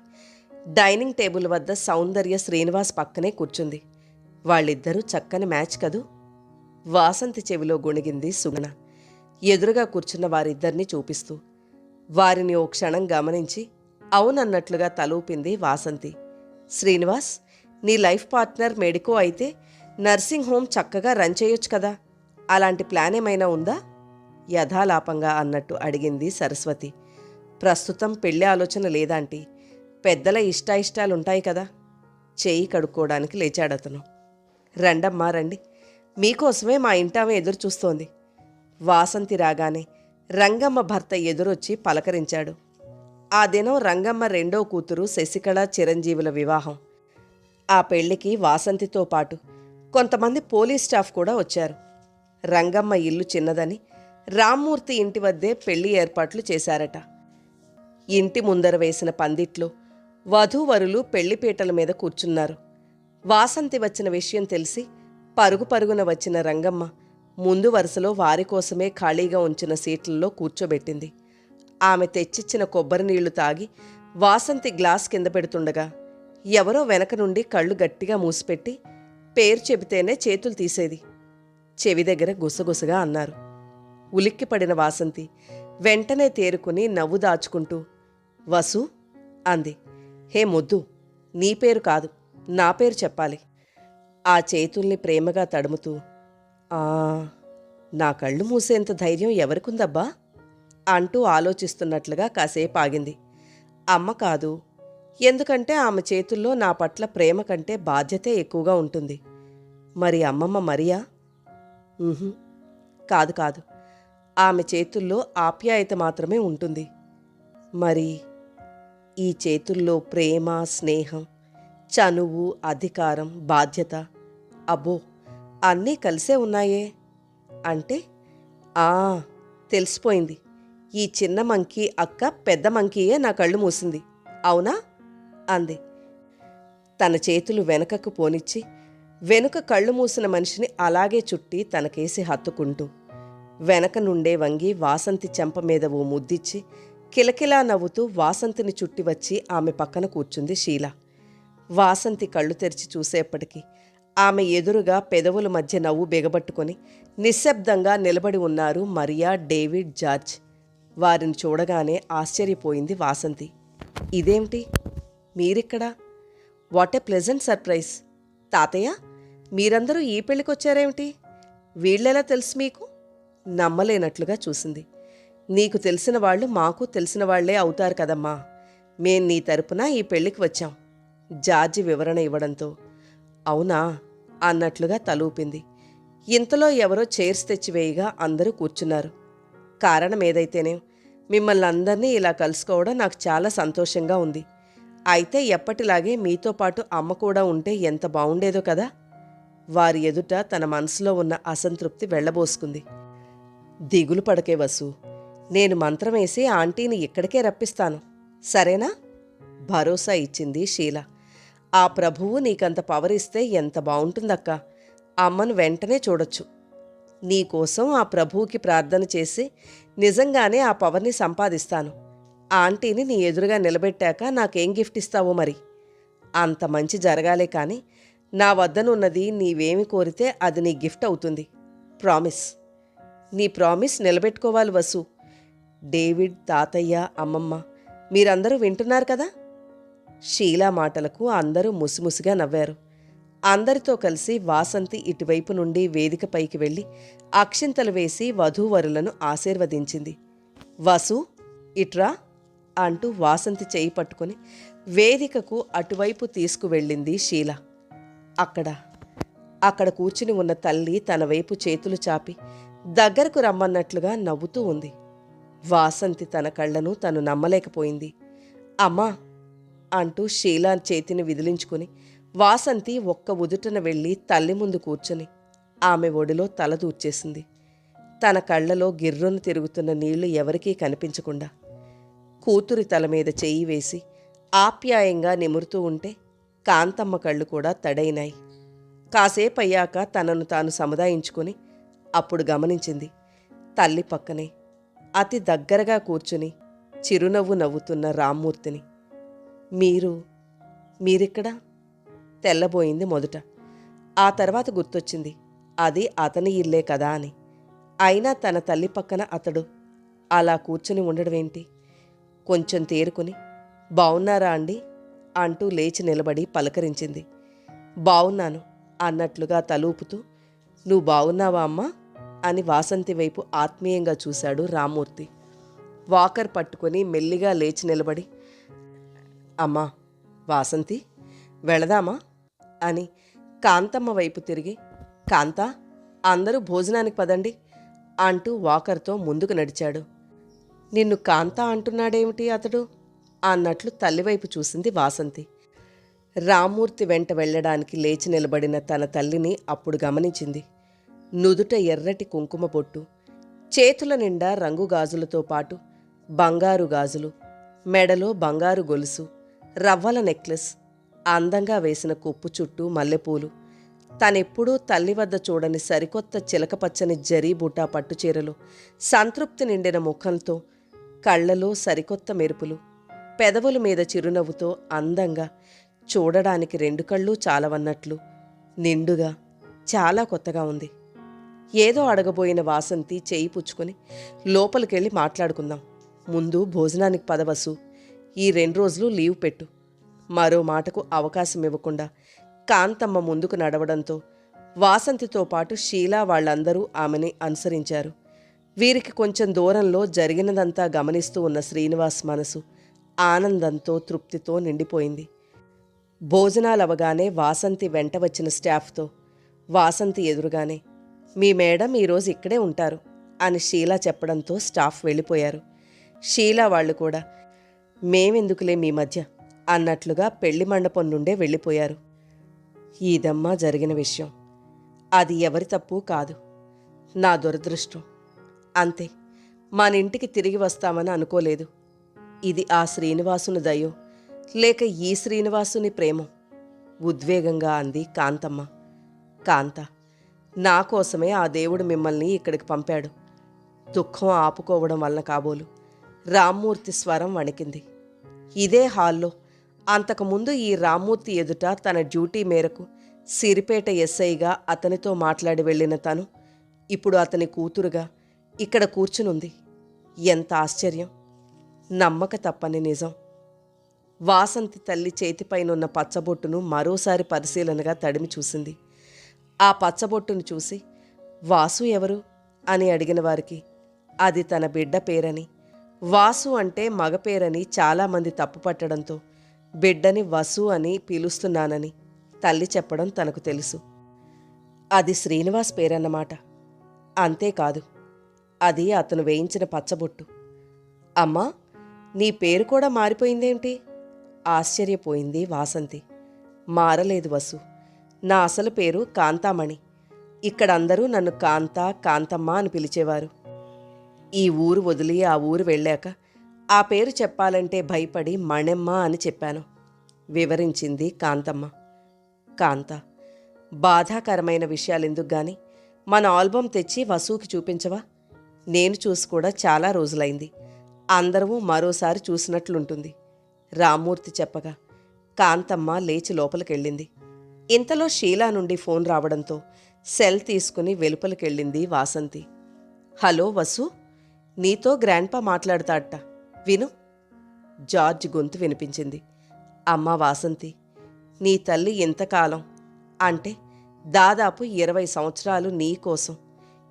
డైనింగ్ టేబుల్ వద్ద సౌందర్య శ్రీనివాస్ పక్కనే కూర్చుంది. వాళ్ళిద్దరూ చక్కని మ్యాచ్ కదూ? వాసంతి చెవిలో గొణిగింది సుగుణ, ఎదురుగా కూర్చున్న వారిద్దరినీ చూపిస్తూ. వారిని ఓ క్షణం గమనించి అవునన్నట్లుగా తలూపింది వాసంతి. శ్రీనివాస్, నీ లైఫ్ పార్ట్నర్ మెడికో అయితే నర్సింగ్ హోమ్ చక్కగా రన్ చేయొచ్చు కదా. అలాంటి ప్లాన్ ఏమైనా ఉందా? యథాలాపంగా అన్నట్టు అడిగింది సరస్వతి. ప్రస్తుతం పెళ్లి ఆలోచన లేదాంటీ. పెద్దల ఇష్టాయిష్టాలుంటాయి కదా. చేయి కడుక్కోవడానికి లేచాడతను. రండమ్మా రండి, మీకోసమే మా ఇంటామె ఎదురు చూస్తోంది. వాసంతి రాగానే రంగమ్మ భర్త ఎదురొచ్చి పలకరించాడు. ఆ దినం రంగమ్మ రెండో కూతురు శశికళ చిరంజీవుల వివాహం. ఆ పెళ్లికి వాసంతితో పాటు కొంతమంది పోలీస్ స్టాఫ్ కూడా వచ్చారు. రంగమ్మ ఇల్లు చిన్నదని రామ్మూర్తి ఇంటి వద్దే పెళ్లి ఏర్పాట్లు చేశారట. ఇంటి ముందర వేసిన పందిట్లో వధూవరులు పెళ్లిపీటల మీద కూర్చున్నారు. వాసంతి వచ్చిన విషయం తెలిసి పరుగు పరుగున వచ్చిన రంగమ్మ ముందు వరుసలో వారి కోసమే ఖాళీగా ఉంచిన సీట్లలో కూర్చోబెట్టింది. ఆమె తెచ్చిచ్చిన కొబ్బరి నీళ్లు తాగి వాసంతి గ్లాస్ కింద పెడుతుండగా ఎవరో వెనక నుండి కళ్ళు గట్టిగా మూసిపెట్టి పేరు చెబితేనే చేతులు తీసేది. చెవి దగ్గర గుసగుసగా అన్నారు. ఉలిక్కిపడిన వాసంతి వెంటనే తేరుకుని నవ్వు దాచుకుంటూ వసు అంది. హే మొద్దు, నీ పేరు కాదు, నా పేరు చెప్పాలి. ఆ చేతుల్ని ప్రేమగా తడుముతూ నా కళ్ళు మూసేంత ధైర్యం ఎవరికుందబ్బా అంటూ ఆలోచిస్తున్నట్లుగా కాసేపు ఆగింది. అమ్మ కాదు, ఎందుకంటే ఆమె చేతుల్లో నా పట్ల ప్రేమ కంటే బాధ్యతే ఎక్కువగా ఉంటుంది. మరి అమ్మమ్మ మరియా? కాదు కాదు, ఆమె చేతుల్లో ఆప్యాయత మాత్రమే ఉంటుంది. మరి ఈ చేతుల్లో ప్రేమ, స్నేహం, చనువు, అధికారం, బాధ్యత, అబ్బో అన్నీ కలిసే ఉన్నాయే. అంటే ఆ తెలిసిపోయింది. ఈ చిన్న మంకీ అక్క పెద్ద మంకీయే నా కళ్ళు మూసింది, అవునా అంది. తన చేతులు వెనకకు పోనిచ్చి వెనుక కళ్ళు మూసిన మనిషిని అలాగే చుట్టి తనకేసి హత్తుకుంటూ వెనక నుండే వంగి వాసంతి చెంప మీద ఓ ముద్దిచ్చి కిలకిలా నవ్వుతూ వాసంతిని చుట్టి వచ్చి ఆమె పక్కన కూర్చుంది షీల. వాసంతి కళ్ళు తెరిచి చూసేప్పటికీ ఆమె ఎదురుగా పెదవుల మధ్య నవ్వు బిగబట్టుకొని నిశ్శబ్దంగా నిలబడి ఉన్నారు మరియా, డేవిడ్, జార్జ్. వారిని చూడగానే ఆశ్చర్యపోయింది వాసంతి. ఇదేమిటి మీరిక్కడా? What a pleasant surprise. తాతయ్య, మీరందరూ ఈ పెళ్ళికొచ్చారేమిటి? వీళ్ళెలా తెలుసు మీకు? నమ్మలేనట్లుగా చూసింది. నీకు తెలిసిన వాళ్ళు మాకు తెలిసిన వాళ్లే అవుతారు కదమ్మా. మేం నీ తరపున ఈ పెళ్ళికి వచ్చాం, జార్జి వివరణ ఇవ్వడంతో అవునా అన్నట్లుగా తలూపింది. ఇంతలో ఎవరో చైర్స్ తెచ్చివేయగా అందరూ కూర్చున్నారు. కారణం ఏదైతేనే మిమ్మల్ని అందరినీ ఇలా కలుసుకోవడం నాకు చాలా సంతోషంగా ఉంది. అయితే ఎప్పటిలాగే మీతో పాటు అమ్మ కూడా ఉంటే ఎంత బావుండేదో కదా. వారి ఎదుట తన మనసులో ఉన్న అసంతృప్తి వెళ్లబోసుకుంది. దిగులు పడకే వసు, నేను మంత్రం వేసి ఆంటీని ఇక్కడికే రప్పిస్తాను, సరేనా? భరోసా ఇచ్చింది షీల. ఆ ప్రభువు నీకంత పవర్ ఇస్తే ఎంత బావుంటుందక్క. అమ్మను వెంటనే చూడొచ్చు. నీకోసం ఆ ప్రభువుకి ప్రార్థన చేసి నిజంగానే ఆ పవర్ని సంపాదిస్తాను. ఆంటీని నీ ఎదురుగా నిలబెట్టాక నాకేం గిఫ్ట్ ఇస్తావో మరి. అంత మంచి జరగాలే కానీ నా వద్దనున్నది నీవేమి కోరితే అది నీ గిఫ్ట్ అవుతుంది. ప్రామిస్. నీ ప్రామిస్ నిలబెట్టుకోవాలి వసు. డేవిడ్, తాతయ్య, అమ్మమ్మ మీరందరూ వింటున్నారు కదా? షీలా మాటలకు అందరూ ముసిముసిగా నవ్వారు. అందరితో కలిసి వాసంతి ఇటువైపు నుండి వేదికపైకి వెళ్ళి అక్షింతలు వేసి వధూవరులను ఆశీర్వదించింది. వసు ఇట్రా అంటూ వాసంతి చేయి పట్టుకుని వేదికకు అటువైపు తీసుకువెళ్ళింది షీల. అక్కడ కూర్చుని ఉన్న తల్లి తన వైపు చేతులు చాపి దగ్గరకు రమ్మన్నట్లుగా నవ్వుతూ ఉంది. వాసంతి తన కళ్లను తను నమ్మలేకపోయింది. అమ్మా అంటూ షీలా చేతిని విదిలించుకుని వాసంతి ఒక్క ఉదుటన వెళ్ళి తల్లి ముందు కూర్చుని ఆమె ఒడిలో తల దూర్చేసింది. తన కళ్లలో గిర్రును తిరుగుతున్న నీళ్లు ఎవరికీ కనిపించకుండా కూతురి తల మీద చెయ్యి వేసి ఆప్యాయంగా నిమురుతూ ఉంటే కాంతమ్మ కళ్ళు కూడా తడైనాయి. కాసేపయ్యాక తనను తాను సముదాయించుకుని అప్పుడు గమనించింది తల్లి పక్కనే అతి దగ్గరగా కూర్చుని చిరునవ్వు నవ్వుతున్న రామ్మూర్తిని. మీరిక్కడా? తెల్లబోయింది మొదట. ఆ తర్వాత గుర్తొచ్చింది అది అతని ఇల్లే కదా అని. అయినా తన తల్లి పక్కన అతడు అలా కూర్చుని ఉండడమేంటి? కొంచెం తేరుకుని బావున్నారా అండి అంటూ లేచి నిలబడి పలకరించింది. బావున్నాను అన్నట్లుగా తలూపుతూ నువ్వు బావున్నావా అమ్మా అని వాసంతి వైపు ఆత్మీయంగా చూశాడు రామ్మూర్తి. వాకర్ పట్టుకొని మెల్లిగా లేచి నిలబడి అమ్మా వాసంతి వెళదామా అని కాంతమ్మ వైపు తిరిగి కాంతా అందరూ భోజనానికి పదండి అంటూ వాకర్తో ముందుకు నడిచాడు. నిన్ను కాంతా అంటున్నాడేమిటి అతడు అన్నట్లు తల్లివైపు చూసింది వాసంతి. రామ్మూర్తి వెంట వెళ్లడానికి లేచి నిలబడిన తన తల్లిని అప్పుడు గమనించింది. నుదుట ఎర్రటి కుంకుమ బొట్టు, చేతుల నిండా రంగు గాజులతో పాటు బంగారు గాజులు, మెడలో బంగారు గొలుసు, రవ్వల నెక్లెస్, అందంగా వేసిన కొప్పు చుట్టూ మల్లెపూలు, తనెప్పుడూ తల్లి వద్ద చూడని సరికొత్త చిలకపచ్చని జరీ బూటా పట్టుచీరలు, సంతృప్తి నిండిన ముఖంతో కళ్లలో సరికొత్త మెరుపులు, పెదవుల మీద చిరునవ్వుతో అందంగా, చూడడానికి రెండు కళ్ళు చాలవన్నట్లు నిండుగా చాలా కొత్తగా ఉంది. ఏదో అడగబోయిన వాసంతి చేయి పుచ్చుకొని లోపలికెళ్ళి మాట్లాడుకుందాం, ముందు భోజనానికి పదవసు, ఈ 2 రోజులు లీవ్ పెట్టు. మరో మాటకు అవకాశం ఇవ్వకుండా కాంతమ్మ ముందుకు నడవడంతో వాసంతితో పాటు షీలా వాళ్లందరూ ఆమెని అనుసరించారు. వీరికి కొంచెం దూరంలో జరిగినదంతా గమనిస్తూ ఉన్న శ్రీనివాస్ మనసు ఆనందంతో తృప్తితో నిండిపోయింది. భోజనాలవగానే వాసంతి వెంట వచ్చిన స్టాఫ్తో వాసంతి ఎదురుగానే మీ మేడం ఈరోజు ఇక్కడే ఉంటారు అని షీలా చెప్పడంతో స్టాఫ్ వెళ్ళిపోయారు. షీలా వాళ్ళు కూడా మేమెందుకులే మీ మధ్య అన్నట్లుగా పెళ్లి మండపం నుండే వెళ్ళిపోయారు. ఇదమ్మా జరిగిన విషయం. అది ఎవరి తప్పు కాదు, నా దురదృష్టం అంతే. మనింటికి తిరిగి వస్తామని అనుకోలేదు. ఇది ఆ శ్రీనివాసుని దయో లేక ఈ శ్రీనివాసుని ప్రేమో, ఉద్వేగంగా అంది కాంతమ్మ. కాంత, నా కోసమే ఆ దేవుడు మిమ్మల్ని ఇక్కడికి పంపాడు. దుఃఖం ఆపుకోవడం వలన కాబోలు. రామ్మూర్తి స్వరం వణికింది. ఇదే హాల్లో అంతకుముందు ఈ రామ్మూర్తి ఎదుట తన డ్యూటీ మేరకు సిరిపేట ఎస్ఐగా అతనితో మాట్లాడి వెళ్ళిన తను ఇప్పుడు అతని కూతురుగా ఇక్కడ కూర్చునుంది. ఎంత ఆశ్చర్యం! నమ్మక తప్పని నిజం. వాసంతి తల్లి చేతిపైనున్న పచ్చబొట్టును మరోసారి పరిశీలనగా తడిమి చూసింది. ఆ పచ్చబొట్టును చూసి వాసు ఎవరు అని అడిగిన వారికి అది తన బిడ్డ పేరని, వాసు అంటే మగ పేరని చాలామంది తప్పుపట్టడంతో బిడ్డని వసు అని పిలుస్తున్నానని తల్లి చెప్పడం తనకు తెలుసు. అది శ్రీనివాస్ పేరన్నమాట. అంతేకాదు, అది అతను వేయించిన పచ్చబొట్టు. అమ్మా, నీ పేరు కూడా మారిపోయిందేంటి? ఆశ్చర్యపోయింది వాసంతి. మారలేదు వసు, నా అసలు పేరు కాంతామణి. ఇక్కడందరూ నన్ను కాంత, కాంతమ్మ అని పిలిచేవారు. ఈ ఊరు వదిలి ఆ ఊరు వెళ్ళాక ఆ పేరు చెప్పాలంటే భయపడి మణెమ్మ అని చెప్పాను, వివరించింది కాంతమ్మ. కాంత, బాధాకరమైన విషయాలెందుకు గాని మన ఆల్బమ్ తెచ్చి వసుకి చూపించవా? నేను చూసి కూడా చాలా రోజులైంది. అందరూ మరోసారి చూసినట్లుంటుంది రామ్మూర్తి చెప్పగా కాంతమ్మ లేచి లోపలికెళ్ళింది. ఇంతలో షీలా నుండి ఫోన్ రావడంతో సెల్ తీసుకుని వెలుపలికెళ్ళింది వాసంతి. హలో వసు, నీతో గ్రాండ్పా మాట్లాడతాడట, విను. జార్జ్ గొంతు వినిపించింది. అమ్మా వాసంతి, నీ తల్లి ఇంతకాలం అంటే దాదాపు 20 సంవత్సరాలు నీకోసం,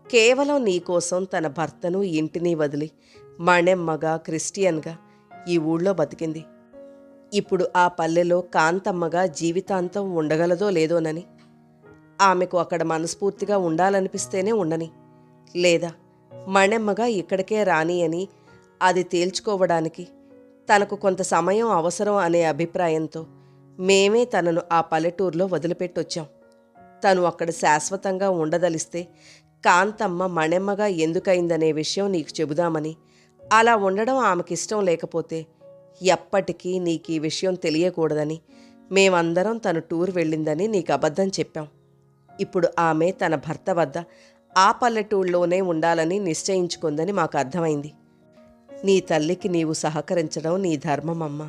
కేవలం నీకోసం తన భర్తను ఇంటిని వదిలి మణెమ్మగా క్రిస్టియన్గా ఈ ఊళ్ళో బతికింది. ఇప్పుడు ఆ పల్లెలో కాంతమ్మగా జీవితాంతం ఉండగలదో లేదోనని, ఆమెకు అక్కడ మనస్ఫూర్తిగా ఉండాలనిపిస్తేనే ఉండని, లేదా మణెమ్మగా ఇక్కడికే రాని అని అది తేల్చుకోవడానికి తనకు కొంత సమయం అవసరం అనే అభిప్రాయంతో మేమే తనను ఆ పల్లెటూరులో వదిలిపెట్టొచ్చాం. తను అక్కడ శాశ్వతంగా ఉండదలిస్తే కాంతమ్మ మణెమ్మగా ఎందుకయిందనే విషయం నీకు చెబుదామని, అలా ఉండడం ఆమెకిష్టం లేకపోతే ఎప్పటికీ నీకు ఈ విషయం తెలియకూడదని మేమందరం తను టూర్ వెళ్ళిందని నీకు అబద్ధం చెప్పాం. ఇప్పుడు ఆమె తన భర్త వద్ద ఆ పల్లెటూళ్ళలోనే ఉండాలని నిశ్చయించుకుందని మాకు అర్థమైంది. నీ తల్లికి నీవు సహకరించడం నీ ధర్మమమ్మా.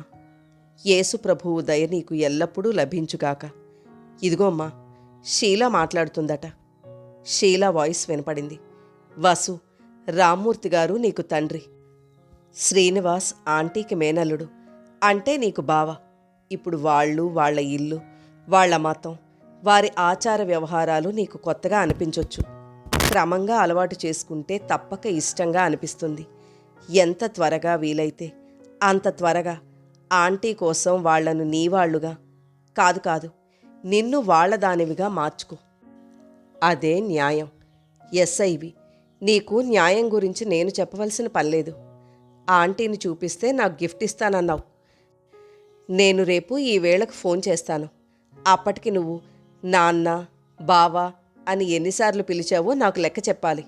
యేసు ప్రభువు దయ నీకు ఎల్లప్పుడూ లభించుగాక. ఇదిగోమ్మా, షీలా మాట్లాడుతుందట. షీలా వాయిస్ వినపడింది. వసు, రామ్మూర్తి గారు నీకు తండ్రి, శ్రీనివాస్ ఆంటీకి మేనల్లుడు, అంటే నీకు బావ. ఇప్పుడు వాళ్ళు, వాళ్ళ ఇల్లు, వాళ్ళ మతం, వారి ఆచార వ్యవహారాలు నీకు కొత్తగా అనిపించొచ్చు. క్రమంగా అలవాటు చేసుకుంటే తప్పక ఇష్టంగా అనిపిస్తుంది. ఎంత త్వరగా వీలైతే అంత త్వరగా ఆంటీ కోసం వాళ్లను నీవాళ్లుగా కాదు నిన్ను వాళ్లదానివిగా మార్చుకో. అదే న్యాయం. ఎస్ఐవి, నీకు న్యాయం గురించి నేను చెప్పవలసిన పనిలేదు. ఆంటీని చూపిస్తే నాకు గిఫ్ట్ ఇస్తానన్నావు. నేను రేపు ఈ వేళకు ఫోన్ చేస్తాను. అప్పటికి నువ్వు నాన్న, బావా అని ఎన్నిసార్లు పిలిచావో నాకు లెక్క చెప్పాలి.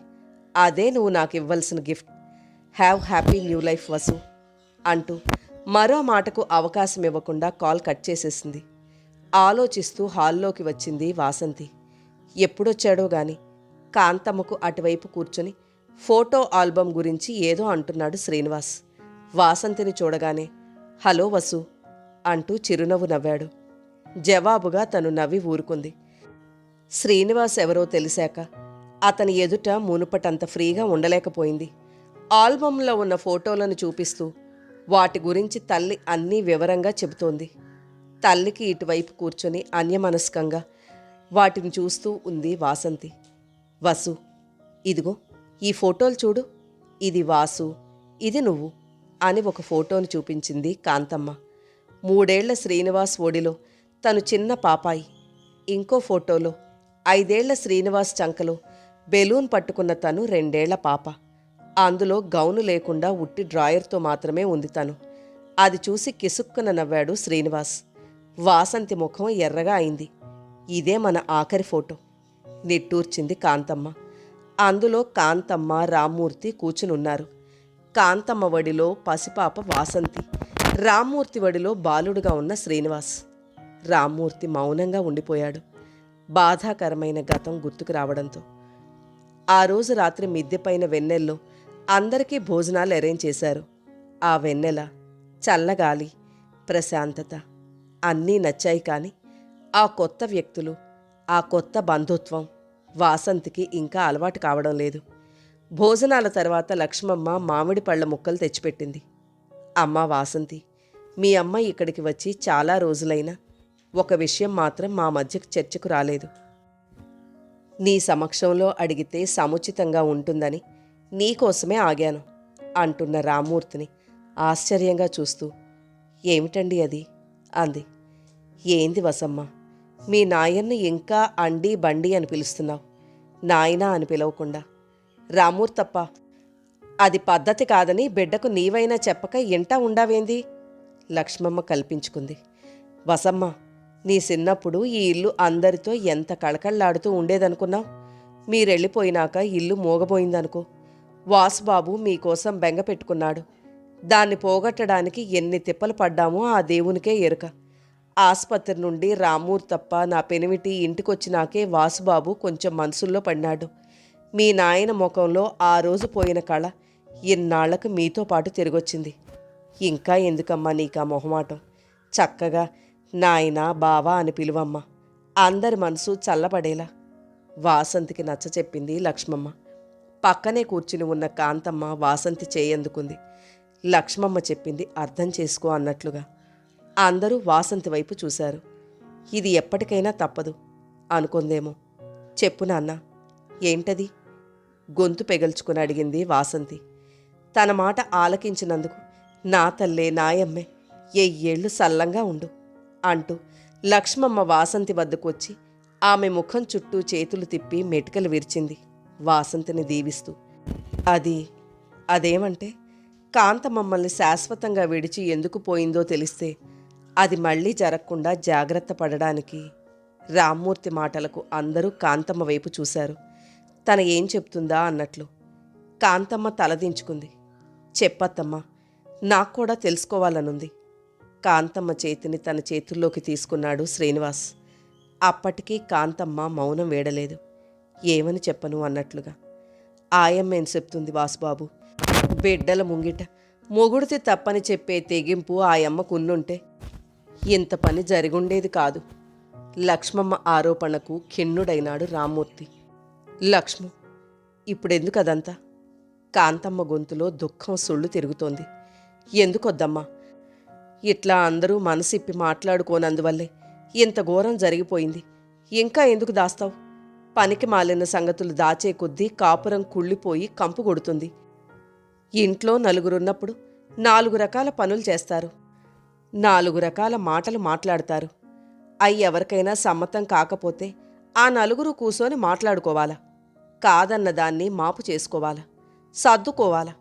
అదే నువ్వు నాకు ఇవ్వాల్సిన gift. Have happy new life Vasu అంటూ మరో మాటకు అవకాశం ఇవ్వకుండా కాల్ కట్ చేసేసింది. ఆలోచిస్తూ హాల్లోకి వచ్చింది వాసంతి. ఎప్పుడొచ్చాడో గాని కాంతమ్మకు అటువైపు కూర్చొని ఫోటో ఆల్బమ్ గురించి ఏదో అంటున్నాడు శ్రీనివాస్. వాసంతిని చూడగానే హలో వసు అంటూ చిరునవ్వు నవ్వాడు. జవాబుగా తను నవ్వి ఊరుకుంది. శ్రీనివాస్ ఎవరో తెలిసాక అతని ఎదుట మునుపటంత ఫ్రీగా ఉండలేకపోయింది. ఆల్బంలో ఉన్న ఫోటోలను చూపిస్తూ వాటి గురించి తల్లి అన్నీ వివరంగా చెబుతోంది. తల్లికి ఇటువైపు కూర్చొని అన్యమనస్కంగా వాటిని చూస్తూ ఉంది వాసంతి. వసు, ఇదిగో ఈ ఫోటోలు చూడు, ఇది వాసు, ఇది నువ్వు అని ఒక ఫోటోను చూపించింది కాంతమ్మ. 3 ఏళ్ల శ్రీనివాస్ ఒడిలో తను చిన్న పాపాయి. ఇంకో ఫోటోలో 5 ఏళ్ల శ్రీనివాస్ చంకలో బెలూన్ పట్టుకున్న తను 2 ఏళ్ల పాప. అందులో గౌను లేకుండా ఉట్టి డ్రాయర్తో మాత్రమే ఉంది తను. అది చూసి కిసుక్కున నవ్వాడు శ్రీనివాస్. వాసంతి ముఖం ఎర్రగా అయింది. ఇదే మన ఆఖరి ఫోటో నిట్టూర్చింది కాంతమ్మ. అందులో కాంతమ్మ, రామ్మూర్తి కూర్చునున్నారు. కాంతమ్మ వడిలో పసిపాప వాసంతి, రామ్మూర్తి వడిలో బాలుడుగా ఉన్న శ్రీనివాస్. రామ్మూర్తి మౌనంగా ఉండిపోయాడు, బాధాకరమైన గతం గుర్తుకు రావడంతో. ఆ రోజు రాత్రి మిద్దెపైన వెన్నెల్లో అందరికీ భోజనాలు అరేంజ్ చేశారు. ఆ వెన్నెల, చల్లగాలి, ప్రశాంతత అన్నీ నచ్చాయి. కానీ ఆ కొత్త వ్యక్తులు, ఆ కొత్త బంధుత్వం వాసంతికి ఇంకా అలవాటు కావడం లేదు. భోజనాల తర్వాత లక్ష్మమ్మ మామిడి పళ్ళ ముక్కలు తెచ్చిపెట్టింది. అమ్మా వాసంతి, మీ అమ్మ ఇక్కడికి వచ్చి చాలా రోజులైనా ఒక విషయం మాత్రం మా మధ్యకు చర్చకు రాలేదు. నీ సమక్షంలో అడిగితే సముచితంగా ఉంటుందని నీకోసమే ఆగాను అంటున్న రామ్మూర్తిని ఆశ్చర్యంగా చూస్తూ, ఏమిటండి అది అంది. ఏంది వసమ్మ, మీ నాయన్ని ఇంకా అండి బండి అని పిలుస్తున్నావు, నాయనా అని పిలవకుండా. రామ్మూర్తప్ప, అది పద్ధతి కాదని బిడ్డకు నీవైనా చెప్పక ఇంటా ఉండావేంది? లక్ష్మమ్మ కల్పించుకుంది. వసమ్మ, నీ చిన్నప్పుడు ఈ ఇల్లు అందరితో ఎంత కళకళలాడుతూ ఉండేదనుకున్నావు? మీరెళ్ళిపోయినాక ఇల్లు మోగబోయిందనుకో. వాసుబాబు మీకోసం బెంగ పెట్టుకున్నాడు. దాన్ని పోగొట్టడానికి ఎన్ని తిప్పలు పడ్డామో ఆ దేవునికే ఎరుక. ఆసుపత్రి నుండి రామ్మూర్తప్ప నా పెనిమిటి ఇంటికొచ్చినాకే వాసుబాబు కొంచెం మనసుల్లో పడినాడు. మీ నాయన ముఖంలో ఆ రోజు పోయిన కళ ఇన్నాళ్లకు మీతో పాటు తిరిగొచ్చింది. ఇంకా ఎందుకమ్మా నీకా మొహమాటం? చక్కగా నాయనా, బావా అని పిలువమ్మా, అందరి మనసు చల్లబడేలా. వాసంతికి నచ్చ చెప్పింది లక్ష్మమ్మ. పక్కనే కూర్చుని ఉన్న కాంతమ్మ వాసంతి చేయందుకుంది. లక్ష్మమ్మ చెప్పింది అర్థం చేసుకో అన్నట్లుగా. అందరూ వాసంతి వైపు చూశారు. ఇది ఎప్పటికైనా తప్పదు అనుకుందేమో. చెప్పు నాన్న, ఏంటది? గొంతు పెగల్చుకుని అడిగింది వాసంతి. తన మాట ఆలకించినందుకు నా తల్లే, నాయమ్మే, ఎయ్యేళ్ళు సల్లంగా ఉండు అంటూ లక్ష్మమ్మ వాసంతి వద్దకు వచ్చి ఆమె ముఖం చుట్టూ చేతులు తిప్పి మెటికలు విరిచింది, వాసంతిని దీవిస్తూ. అదేమంటే కాంత మమ్మల్ని శాశ్వతంగా విడిచి ఎందుకు పోయిందో తెలిస్తే అది మళ్ళీ జరగకుండా జాగ్రత్త పడడానికి. రామ్మూర్తి మాటలకు అందరూ కాంతమ్మ వైపు చూశారు. తన ఏం చెప్తుందా అన్నట్లు. కాంతమ్మ తలదించుకుంది. చెప్పత్తమ్మా, నాకు కూడా తెలుసుకోవాలనుంది. కాంతమ్మ చేతిని తన చేతుల్లోకి తీసుకున్నాడు శ్రీనివాస్. అప్పటికీ కాంతమ్మ మౌనం వేడలేదు. ఏమని చెప్పను అన్నట్లుగా. ఆయమ్మ ఏం చెప్తుంది వాసుబాబు? బిడ్డల ముంగిట మొగుడితే తప్పని చెప్పే తెగింపు ఆయమ్మకున్నుంటే ఇంత పని జరిగుండేది కాదు. లక్ష్మమ్మ ఆరోపణకు ఖిన్నుడైనాడు రామ్మూర్తి. లక్ష్ము, ఇప్పుడెందుకు అదంతా? కాంతమ్మ గొంతులో దుఃఖం సుళ్ళు తిరుగుతోంది. ఎందుకొద్దమ్మా, ఇట్లా అందరూ మనసిప్పి మాట్లాడుకోనందువల్లే ఇంత ఘోరం జరిగిపోయింది. ఇంకా ఎందుకు దాస్తావు? పనికి మాలిన సంగతులు దాచే కొద్దీ కాపురం కుళ్ళిపోయి కంపు కొడుతుంది. ఇంట్లో నలుగురున్నప్పుడు 4 రకాల పనులు చేస్తారు, 4 రకాల మాటలు మాట్లాడతారు. అవి ఎవరికైనా సమ్మతం కాకపోతే ఆ నలుగురు కూసోని మాట్లాడుకోవాలా? కాదన్న దాన్ని మాపు చేసుకోవాలా, సర్దుకోవాలా?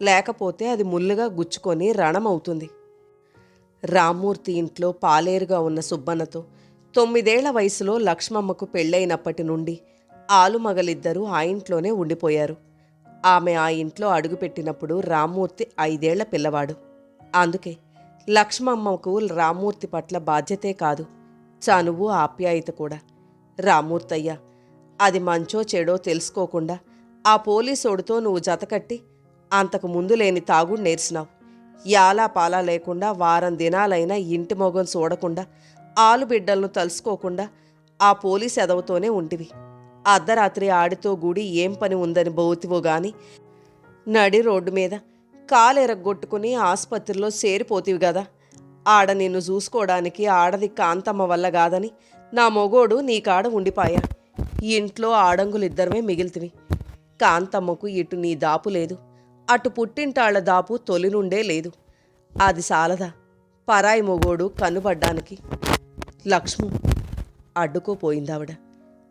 లేకపోతే అది ముల్లుగా గుచ్చుకొని రణమవుతుంది. రామ్మూర్తి ఇంట్లో పాలేరుగా ఉన్న సుబ్బన్నతో 9 ఏళ్ల వయసులో లక్ష్మమ్మకు పెళ్ళైనప్పటి నుండి ఆలుమగలిద్దరూ ఆ ఇంట్లోనే ఉండిపోయారు. ఆమె ఆ ఇంట్లో అడుగుపెట్టినప్పుడు రామ్మూర్తి 5 ఏళ్ల పిల్లవాడు. అందుకే లక్ష్మమ్మకు రామ్మూర్తి పట్ల బాధ్యతే కాదు, చనువు, ఆప్యాయత కూడా. రామ్మూర్తయ్య, అది మంచో చెడో తెలుసుకోకుండా ఆ పోలీసోడితో నువ్వు జతకట్టి అంతకు ముందు లేని తాగుడు నేర్చినావు. యాలా పాలా లేకుండా వారం దినాలైనా ఇంటి మొగం చూడకుండా ఆలుబిడ్డలను తలుసుకోకుండా ఆ పోలీస్ ఎదవతోనే ఉంటివి. అర్ధరాత్రి ఆడితో గూడి ఏం పని ఉందని బోతివో గాని నడి రోడ్డు మీద కాలెరగొట్టుకుని ఆసుపత్రిలో చేరిపోతివి గదా. ఆడ నిన్ను చూసుకోవడానికి ఆడది కాంతమ్మ వల్ల కాదని నా మొగోడు నీ కాడ ఉండిపాయా. ఇంట్లో ఆడంగులిద్దరమే మిగిలితివి. కాంతమ్మకు ఇటు నీ దాపు లేదు, అటు పుట్టింటాళ్ల దాపు తొలి నుండే లేదు. అది సాలదా పరాయి మొగోడు కన్నుపడ్డానికి? లక్ష్ము, అడ్డుకోపోయిందావిడ.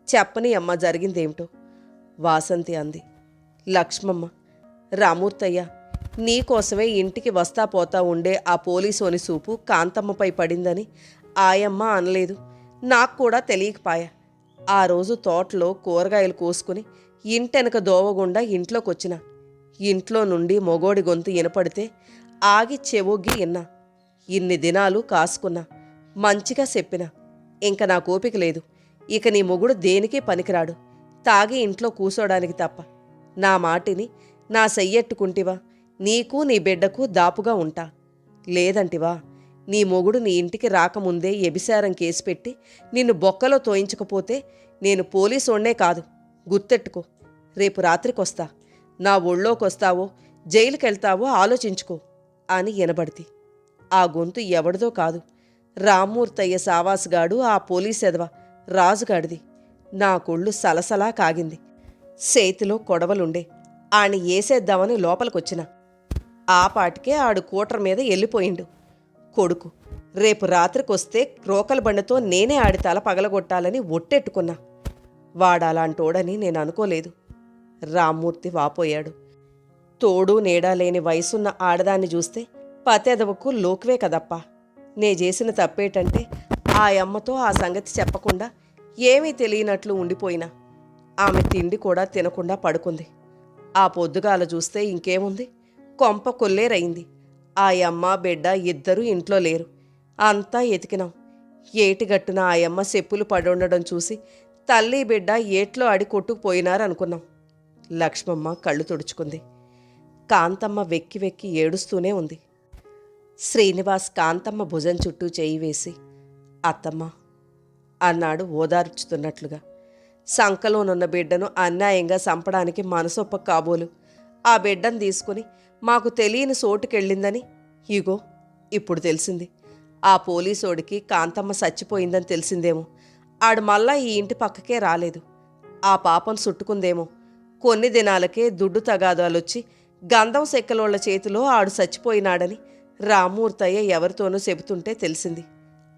చెప్పని అమ్మ జరిగిందేమిటో. వాసంతి అంది. లక్ష్మమ్మ, రామూర్తయ్య, నీకోసమే ఇంటికి వస్తా పోతా ఉండే ఆ పోలీసోని సూపు కాంతమ్మపై పడిందని ఆయమ్మ అనలేదు. నాకు కూడా తెలియకపాయ. ఆ రోజు తోటలో కూరగాయలు కోసుకుని ఇంటెనక దోవగుండా ఇంట్లోకొచ్చిన. ఇంట్లో నుండి మొగోడి గొంతు వినపడితే ఆగి చెవొగ్గి విన్నా. ఇన్ని దినాలు కాసుకున్నా, మంచిగా చెప్పిన. ఇంక నా కోపిక లేదు. ఇక నీ మొగుడు దేనికీ పనికిరాడు, తాగి ఇంట్లో కూసోడానికి తప్ప. నా మాటిని నా సెయ్యెట్టుకుంటివా నీకు నీ బిడ్డకు దాపుగా ఉంటా. లేదంటివా నీ మొగుడు నీ ఇంటికి రాకముందే ఎబిసారం కేసు పెట్టి నిన్ను బొక్కలో తోయించకపోతే నేను పోలీసోడ్నే కాదు, గుర్తెట్టుకో. రేపు రాత్రికొస్తా. నా ఒళ్ళోకొస్తావో జైలుకెళ్తావో ఆలోచించుకో అని వినబడితి. ఆ గొంతు ఎవడిదో కాదు, రామ్మూర్తయ్య సావాసుగాడు, ఆ పోలీసెదవ రాజుగాడిది. నా కొళ్ళు సలసలా కాగింది. చేతిలో కొడవలుండే ఆని ఏసేద్దామని లోపలికొచ్చిన. ఆ పాటికే ఆడు కూటర్ మీద వెళ్ళిపోయిండు. కొడుకు రేపు రాత్రికొస్తే రోకల బండితో నేనే ఆడి తల పగలగొట్టాలని ఒట్టెట్టుకున్నా. వాడాలాంటోడని నేను అనుకోలేదు. రామ్మూర్తి వాపోయాడు. తోడు నీడా లేని వయసున్న ఆడదాన్ని చూస్తే పతెదవకు లోకువే కదప్పా. నే చేసిన తప్పేటంటే ఆ అమ్మతో ఆ సంగతి చెప్పకుండా ఏమీ తెలియనట్లు ఉండిపోయినా. ఆమె తిండి కూడా తినకుండా పడుకుంది. ఆ పొద్దుగాల చూస్తే ఇంకేముంది, కొంప కొల్లేరయింది. ఆ అమ్మ బిడ్డ ఇద్దరూ ఇంట్లో లేరు. అంతా ఎతికినాం. ఏటిగట్టున ఆ అమ్మ చెప్పులు పడుండడం చూసి తల్లి బిడ్డ ఏట్లో ఆడి కొట్టుకుపోయినారనుకున్నాం. లక్ష్మమ్మ కళ్ళు తుడుచుకుంది. కాంతమ్మ వెక్కి వెక్కి ఏడుస్తూనే ఉంది. శ్రీనివాస్ కాంతమ్మ భుజం చుట్టూ చేయి వేసి, అత్తమ్మ అన్నాడు ఓదార్చుతున్నట్లుగా. సంకలోనున్న బిడ్డను అన్యాయంగా చంపడానికి మనసొప్ప కాబోలు. ఆ బిడ్డను తీసుకుని మాకు తెలియని సోటుకెళ్ళిందని ఇగో ఇప్పుడు తెలిసింది. ఆ పోలీసోడికి కాంతమ్మ చచ్చిపోయిందని తెలిసిందేమో. ఆడు మళ్ళా ఈ ఇంటి పక్కకే రాలేదు. ఆ పాపం చుట్టుకుందేమో. కొన్ని దినాలకే దుడ్డు తగాదాలొచ్చి గంధం సెక్కలోళ్ల చేతిలో ఆడు చచ్చిపోయినాడని రామ్మూర్తయ్య ఎవరితోనూ చెబుతుంటే తెలిసింది.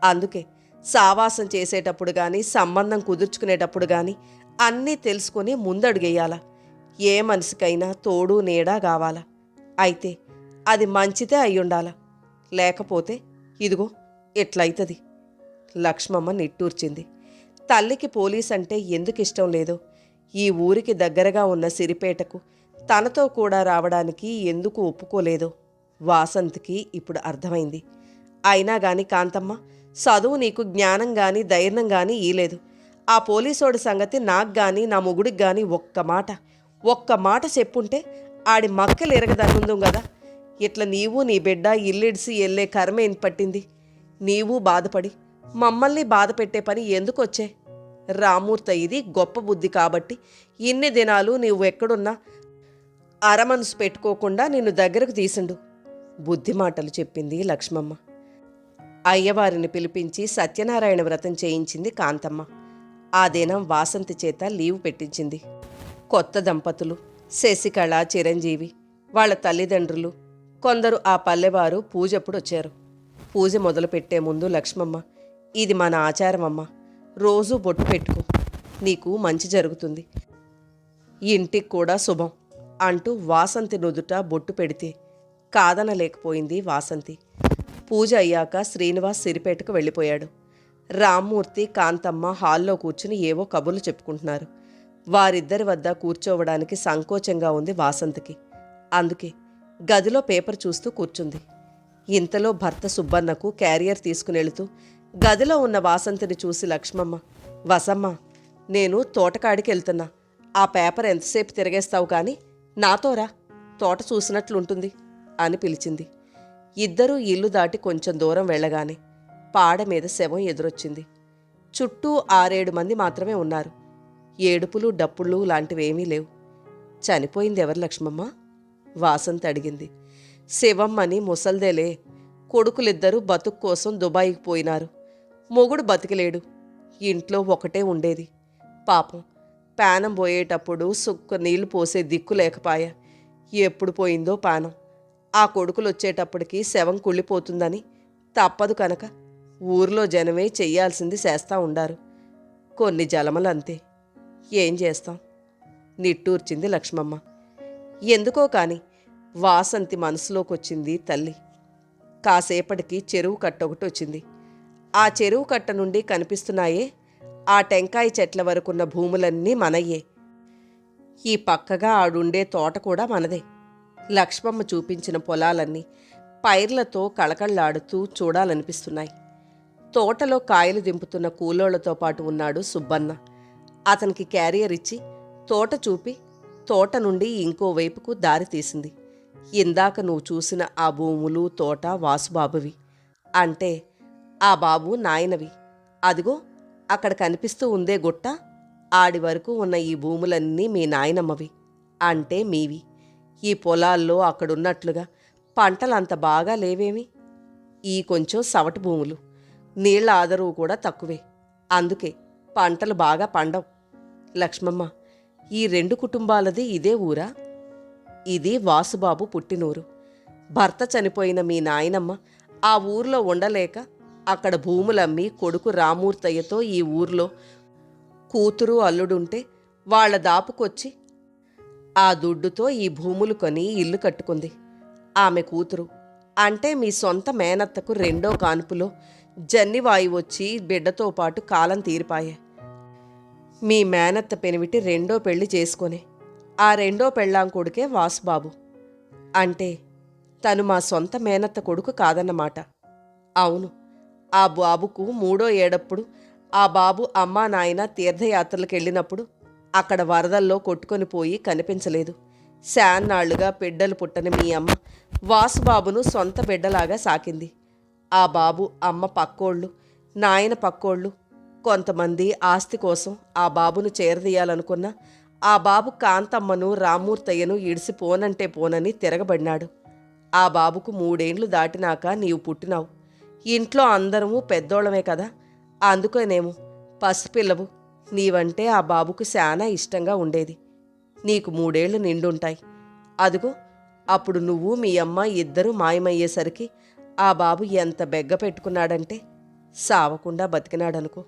అందుకే సావాసం చేసేటప్పుడు గాని సంబంధం కుదుర్చుకునేటప్పుడు గాని అన్నీ తెలుసుకుని ముందడుగేయాల. ఏ మనిషికైనా తోడు నీడా కావాలా. అయితే అది మంచిదే అయ్యుండాల. లేకపోతే ఇదిగో ఎట్లయితది. లక్ష్మమ్మ నిట్టూర్చింది. తల్లికి పోలీస్ అంటే ఎందుకు ఇష్టం లేదో, ఈ ఊరికి దగ్గరగా ఉన్న సిరిపేటకు తనతో కూడా రావడానికి ఎందుకు ఒప్పుకోలేదో వాసంతికి ఇప్పుడు అర్థమైంది. అయినా గాని కాంతమ్మ, చదువు నీకు జ్ఞానం గాని ధైర్యం గాని ఈలేదు. ఆ పోలీసోడి సంగతి నాకు గాని నా మొగుడికి గాని ఒక్క మాట చెప్పుంటే ఆడి మక్కలు ఎరగదనుందు గదా. ఇట్లా నీవు నీ బిడ్డ ఇల్లిడిసి వెళ్ళే కర్మేం పట్టింది. నీవు బాధపడి మమ్మల్ని బాధ పెట్టే పని ఎందుకొచ్చే? రామ్మూర్తయ్యది గొప్ప బుద్ధి కాబట్టి ఇన్ని దినాలు నీవు ఎక్కడున్నా అరమనసు పెట్టుకోకుండా నిన్ను దగ్గరకు తీసిండు. బుద్ధి మాటలు చెప్పింది లక్ష్మమ్మ. అయ్యవారిని పిలిపించి సత్యనారాయణ వ్రతం చేయించింది కాంతమ్మ. ఆ దినం వాసంతి చేత లీవు పెట్టించింది. కొత్త దంపతులు శశికళ, చిరంజీవి, వాళ్ళ తల్లిదండ్రులు, కొందరు ఆ పల్లెవారు పూజప్పుడొచ్చారు. పూజ మొదలుపెట్టే ముందు లక్ష్మమ్మ, ఇది మన ఆచారమమ్మ, రోజూ బొట్టు పెట్టుకో, నీకు మంచి జరుగుతుంది, ఇంటికి కూడా శుభం అంటూ వాసంతి నుదుట బొట్టు పెడితే కాదనలేకపోయింది వాసంతి. పూజ అయ్యాక శ్రీనివాస్ సిరిపేటకు వెళ్ళిపోయాడు. రామ్మూర్తి, కాంతమ్మ హాల్లో కూర్చుని ఏవో కబుర్లు చెప్పుకుంటున్నారు. వారిద్దరి వద్ద కూర్చోవడానికి సంకోచంగా ఉంది వాసంతికి. అందుకే గదిలో పేపర్ చూస్తూ కూర్చుంది. ఇంతలో భర్త సుబ్బన్నకు క్యారియర్ తీసుకునెళుతూ గదిలో ఉన్న వాసంతిని చూసి లక్ష్మమ్మ, వసమ్మ, నేను తోటకాడికి వెళ్తున్నా. ఆ పేపర్ ఎంతసేపు తిరగేస్తావు కానీ నాతోరా, తోట చూసినట్లుంటుంది అని పిలిచింది. ఇద్దరూ ఇల్లు దాటి కొంచెం దూరం వెళ్ళగానే పాడ మీద శవం ఎదురొచ్చింది. చుట్టూ 6-7 మంది మాత్రమే ఉన్నారు. ఏడుపులు డప్పుళ్ళు లాంటివేమీ లేవు. చనిపోయింది ఎవరు లక్ష్మమ్మ? వాసంతి అడిగింది. శివమ్మని ముసల్దేలే. కొడుకులిద్దరూ బతుకు కోసం దుబాయికి పోయినారు. మొగుడు బతికిలేడు. ఇంట్లో ఒకటే ఉండేది. పాపం పానం పోయేటప్పుడు సుక్క నీళ్లు పోసే దిక్కు లేకపాయ. ఎప్పుడు పోయిందో పానం. ఆ కొడుకులు వచ్చేటప్పటికి శవం కుళ్ళిపోతుందని తప్పదు కనుక ఊర్లో జనమే చెయ్యాల్సింది చేస్తా ఉండారు. కొన్ని జలమలంతే, ఏం చేస్తాం? నిట్టూర్చింది లక్ష్మమ్మ. ఎందుకో కాని వాసంతి మనసులోకొచ్చింది తల్లి. కాసేపటికి చెరువు కట్ట ఒకటి వచ్చింది. ఆ చెరువు కట్ట నుండి కనిపిస్తున్నాయే ఆ టెంకాయ చెట్ల వరకున్న భూములన్నీ మనయ్యే. ఈ పక్కగా ఆడుండే తోట కూడా మనదే. లక్ష్మమ్మ చూపించిన పొలాలన్నీ పైర్లతో కళకళ్లాడుతూ చూడాలనిపిస్తున్నాయి. తోటలో కాయలు దింపుతున్న కూలోళ్లతో పాటు ఉన్నాడు సుబ్బన్న. అతనికి క్యారియర్ ఇచ్చి తోట చూపి తోట నుండి ఇంకోవైపుకు దారి తీసింది. ఇందాక నువ్వు చూసిన ఆ భూములు తోట వాసుబాబువి, అంటే ఆ బాబు నాయనవి. అదిగో అక్కడ కనిపిస్తూ ఉందే గుట్ట, ఆడి వరకు ఉన్న ఈ భూములన్నీ మీ నాయనమ్మవి, అంటే మీవి. ఈ పొలాల్లో అక్కడున్నట్లుగా పంటలంత బాగా లేవేమి. ఈ కొంచెం సవటి భూములు, నీళ్ల ఆదరువు కూడా తక్కువే, అందుకే పంటలు బాగా పండవు. లక్ష్మమ్మ, ఈ 2 కుటుంబాలది ఇదే ఊరా? ఇది వాసుబాబు పుట్టినూరు. భర్త చనిపోయిన మీ నాయనమ్మ ఆ ఊర్లో ఉండలేక అక్కడ భూములమ్మి కొడుకు రామూర్తయ్యతో ఈ ఊర్లో కూతురు అల్లుడుంటే వాళ్ల దాపుకొచ్చి ఆ దుడ్డుతో ఈ భూములు కొని ఇల్లు కట్టుకుంది. ఆమె కూతురు, అంటే మీ సొంత మేనత్తకు 2వ కాన్పులో జన్నివాయి వచ్చి బిడ్డతో పాటు కాలం తీరిపాయే. మీ మేనత్త పెనివిటి 2వ పెళ్లి చేసుకొని ఆ 2వ పెళ్ళాం కొడుకే వాసుబాబు, అంటే తను మా సొంత మేనత్త కొడుకు కాదన్నమాట. అవును, ఆ బాబుకు 3వ ఏడప్పుడు ఆ బాబు అమ్మా నాయన తీర్థయాత్రలకు వెళ్ళినప్పుడు అక్కడ వరదల్లో కొట్టుకొని పోయి కనిపించలేదు. శాన్నాళ్లుగా బిడ్డలు పుట్టని మీ అమ్మ వాసుబాబును సొంత బిడ్డలాగా సాకింది. ఆ బాబు అమ్మ పక్కోళ్ళు, నాయన పక్కోళ్ళు కొంతమంది ఆస్తి కోసం ఆ బాబును చేరదీయాలనుకున్నా ఆ బాబు కాంతమ్మను రామూర్తయ్యను ఇడిసిపోనంటే పోనని తిరగబడినాడు. ఆ బాబుకు 3 ఏండ్లు దాటినాక నీవు పుట్టినావు. ఇంట్లో అందరము పెద్దోళ్ళమే కదా, అందుకనేమో పసిపిల్లవు నీవంటే ఆ బాబుకు శానా ఇష్టంగా ఉండేది. నీకు 3 ఏళ్లు నిండుంటాయి. అదుగో అప్పుడు నువ్వు మీ అమ్మ ఇద్దరూ మాయమయ్యేసరికి ఆ బాబు ఎంత బెగ్గ పెట్టుకున్నాడంటే సావకుండా బతికినాడనుకో.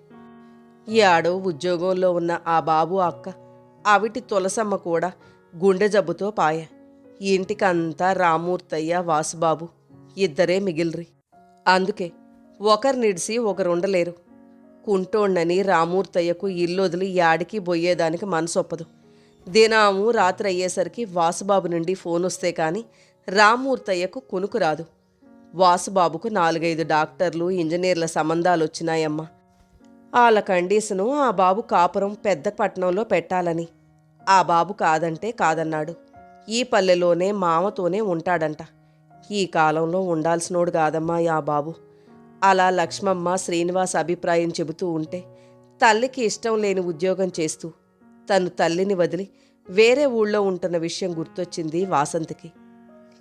యాడో ఉద్యోగంలో ఉన్న ఆ బాబు అక్క అవిటి తులసమ్మ కూడా గుండె జబ్బుతో పాయ. ఇంటికంతా రామూర్తయ్య వాసుబాబు ఇద్దరే మిగిలిరి. అందుకే ఒకరినిడిసి ఒకరుండలేరు. కుంటోణ్ణని రామూర్తయ్యకు ఇల్లొదిలి యాడికి బొయ్యేదానికి మనసొప్పదు. దినాము రాత్రి అయ్యేసరికి వాసుబాబు నుండి ఫోనొస్తే కాని రామూర్తయ్యకు కునుకు రాదు. వాసుబాబుకు 4-5 డాక్టర్లు ఇంజనీర్ల సంబంధాలొచ్చినాయమ్మా. వాళ్ళ కండిషను ఆ బాబు కాపురం పెద్ద పట్టణంలో పెట్టాలని. ఆ బాబు కాదంటే కాదన్నాడు. ఈ పల్లెలోనే మామతోనే ఉంటాడంట. ఈ కాలంలో ఉండాల్సినోడు కాదమ్మా ఆ బాబు. అలా లక్ష్మమ్మ శ్రీనివాస్ అభిప్రాయం చెబుతూ ఉంటే తల్లికి ఇష్టం లేని ఉద్యోగం చేస్తూ తను తల్లిని వదిలి వేరే ఊళ్ళో ఉంటున్న విషయం గుర్తొచ్చింది వాసంతికి.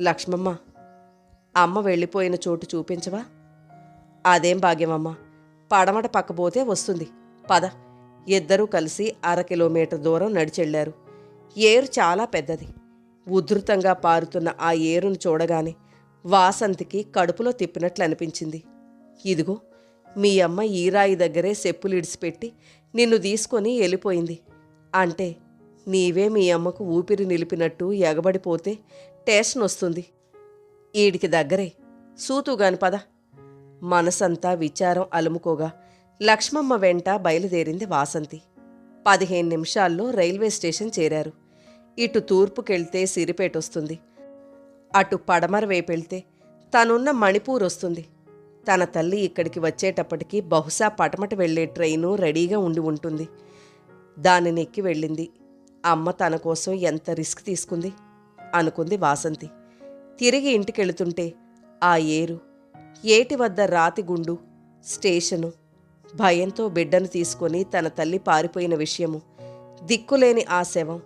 లక్ష్మమ్మ, అమ్మ వెళ్ళిపోయిన చోటు చూపించవా? అదేం భాగ్యమమ్మా, పడమట పక్కపోతే వస్తుంది, పద. ఇద్దరూ కలిసి 1/2 కిలోమీటర్ దూరం నడిచెళ్లారు. ఏరు చాలా పెద్దది. ఉధృతంగా పారుతున్న ఆ ఏరును చూడగానే వాసంతికి కడుపులో తిప్పినట్లు అనిపించింది. ఇదిగో మీ అమ్మ ఈ రాయి దగ్గరే చెప్పులు ఇడిసిపెట్టి నిన్ను తీసుకొని వెళ్ళిపోయింది, అంటే నీవే మీ అమ్మకు ఊపిరి నిలిపినట్టు ఎగబడిపోతే టేషన్ వస్తుంది. ఈడికి దగ్గరే, సూతుగాని పద. మనసంతా విచారం అలుముకోగా లక్ష్మమ్మ వెంట బయలుదేరింది వాసంతి. 15 నిమిషాల్లో రైల్వే స్టేషన్ చేరారు. ఇటు తూర్పుకెళ్తే సిరిపేట వస్తుంది, అటు పడమర వైపెళ్తే తనున్న మణిపూర్ వస్తుంది. తన తల్లి ఇక్కడికి వచ్చేటప్పటికి బహుశా పటమట వెళ్లే ట్రైను రెడీగా ఉండి ఉంటుంది. దానిని ఎక్కి వెళ్ళింది. అమ్మ తన కోసం ఎంత రిస్క్ తీసుకుంది అనుకుంది వాసంతి. తిరిగి ఇంటికెళుతుంటే ఆ ఏరు, ఏటి వద్ద రాతిగుండు, స్టేషను, భయంతో బిడ్డను తీసుకొని తన తల్లి పారిపోయిన విషయము, దిక్కులేని ఆ శవం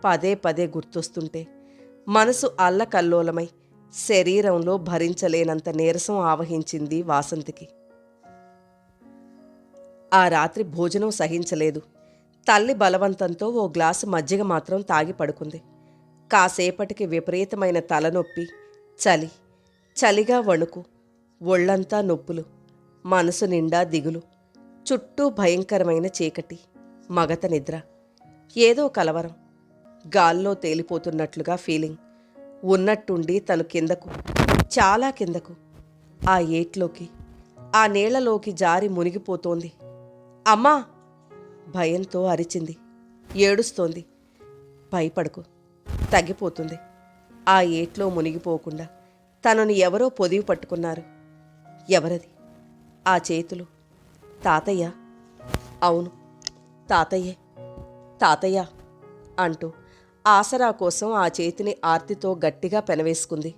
పదే పదే గుర్తొస్తుంటే మనసు అల్లకల్లోలమై శరీరంలో భరించలేనంత నీరసం ఆవహించింది వాసంతికి. ఆ రాత్రి భోజనం సహించలేదు. తల్లి బలవంతంతో ఓ గ్లాసు మజ్జిగ మాత్రం తాగి పడుకుంది. కాసేపటికి విపరీతమైన తలనొప్పి, చలి, చలిగా వణుకు, ఒళ్లంతా నొప్పులు, మనసు నిండా దిగులు, చుట్టూ భయంకరమైన చీకటి, మగత నిద్ర, ఏదో కలవరం, గాల్లో తేలిపోతున్నట్లుగా ఫీలింగ్. ఉన్నట్టుండి తను కిందకు, చాలా కిందకు, ఆ ఏట్లోకి, ఆ నీళ్లలోకి జారి మునిగిపోతోంది. అమ్మా! భయంతో అరిచింది. ఏడుస్తోంది. భయపడకు, తగ్గిపోతుంది. ఆ ఏట్లో మునిగిపోకుండా తనను ఎవరో పొదివి పట్టుకున్నారు. ఎవరది? ఆ చేతులు. తాతయ్య. అవును, తాతయ్యే. తాతయ్య అంటూ ఆసరా కోసం ఆ చేతిని ఆర్తితో గట్టిగా పెనవేసుకుంది.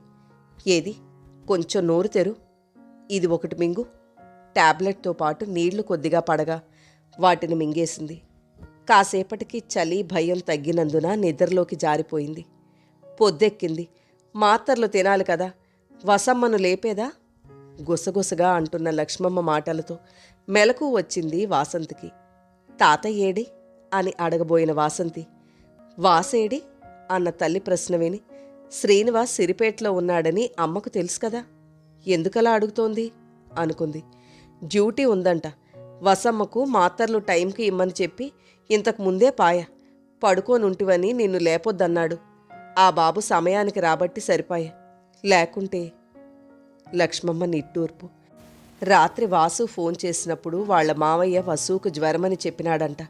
ఏది, కొంచెం నోరు తెరు, ఇది ఒకటి మింగు. టాబ్లెట్తో పాటు నీళ్లు కొద్దిగా పడగా వాటిని మింగేసింది. కాసేపటికి చలి భయం తగ్గినందున నిద్రలోకి జారిపోయింది. పొద్దెక్కింది. మాత్రలు తినాలి కదా, వసమ్మను లేపేదా? గుసగుసగా అంటున్న లక్ష్మమ్మ మాటలతో మెలకు వచ్చింది వాసంతికి. తాతయ్యేడి అని అడగబోయిన వాసంతి, వాసేడి అన్న తల్లి ప్రశ్న విని, శ్రీనివాస్ సిరిపేటలో ఉన్నాడని అమ్మకు తెలుసు కదా, ఎందుకలా అడుగుతోంది అనుకుంది. డ్యూటీ ఉందంట. వసమ్మకు మాత్రలు టైంకి ఇమ్మని చెప్పి ఇంతకు ముందే పాయ. పడుకోనుంటివని నిన్ను లేపొద్దన్నాడు. ఆ బాబు సమయానికి రాబట్టి సరిపాయ, లేకుంటే. లక్ష్మమ్మ నిట్టూర్పు. రాత్రి వాసు ఫోన్ చేసినప్పుడు వాళ్ళ మావయ్య వసుకు జ్వరమని చెప్పినాడంట.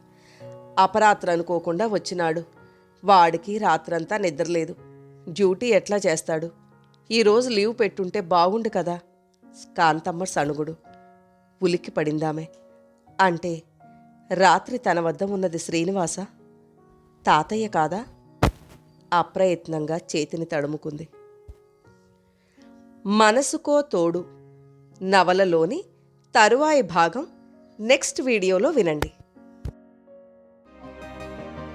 అపరాత్రి అనుకోకుండా వచ్చినాడు. వాడికి రాత్రంతా నిద్రలేదు. డ్యూటీ ఎట్లా చేస్తాడు? ఈరోజు లీవ్ పెట్టుంటే బాగుండు కదా. కాంతమ్మ సణుగుడు. ఉలిక్కి పడిందామె. అంటే రాత్రి తన వద్ద ఉన్నది శ్రీనివాస, తాతయ్య కాదా? అప్రయత్నంగా చేతిని తడుముకుంది. మనసుకో తోడు నవలలోని తరువాయి భాగం నెక్స్ట్ వీడియోలో వినండి.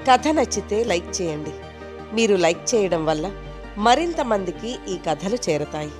కథ నచ్చితే లైక్ చేయండి. మీరు లైక్ చేయడం వల్ల మరింత మందికి ఈ కథలు చేరతాయి.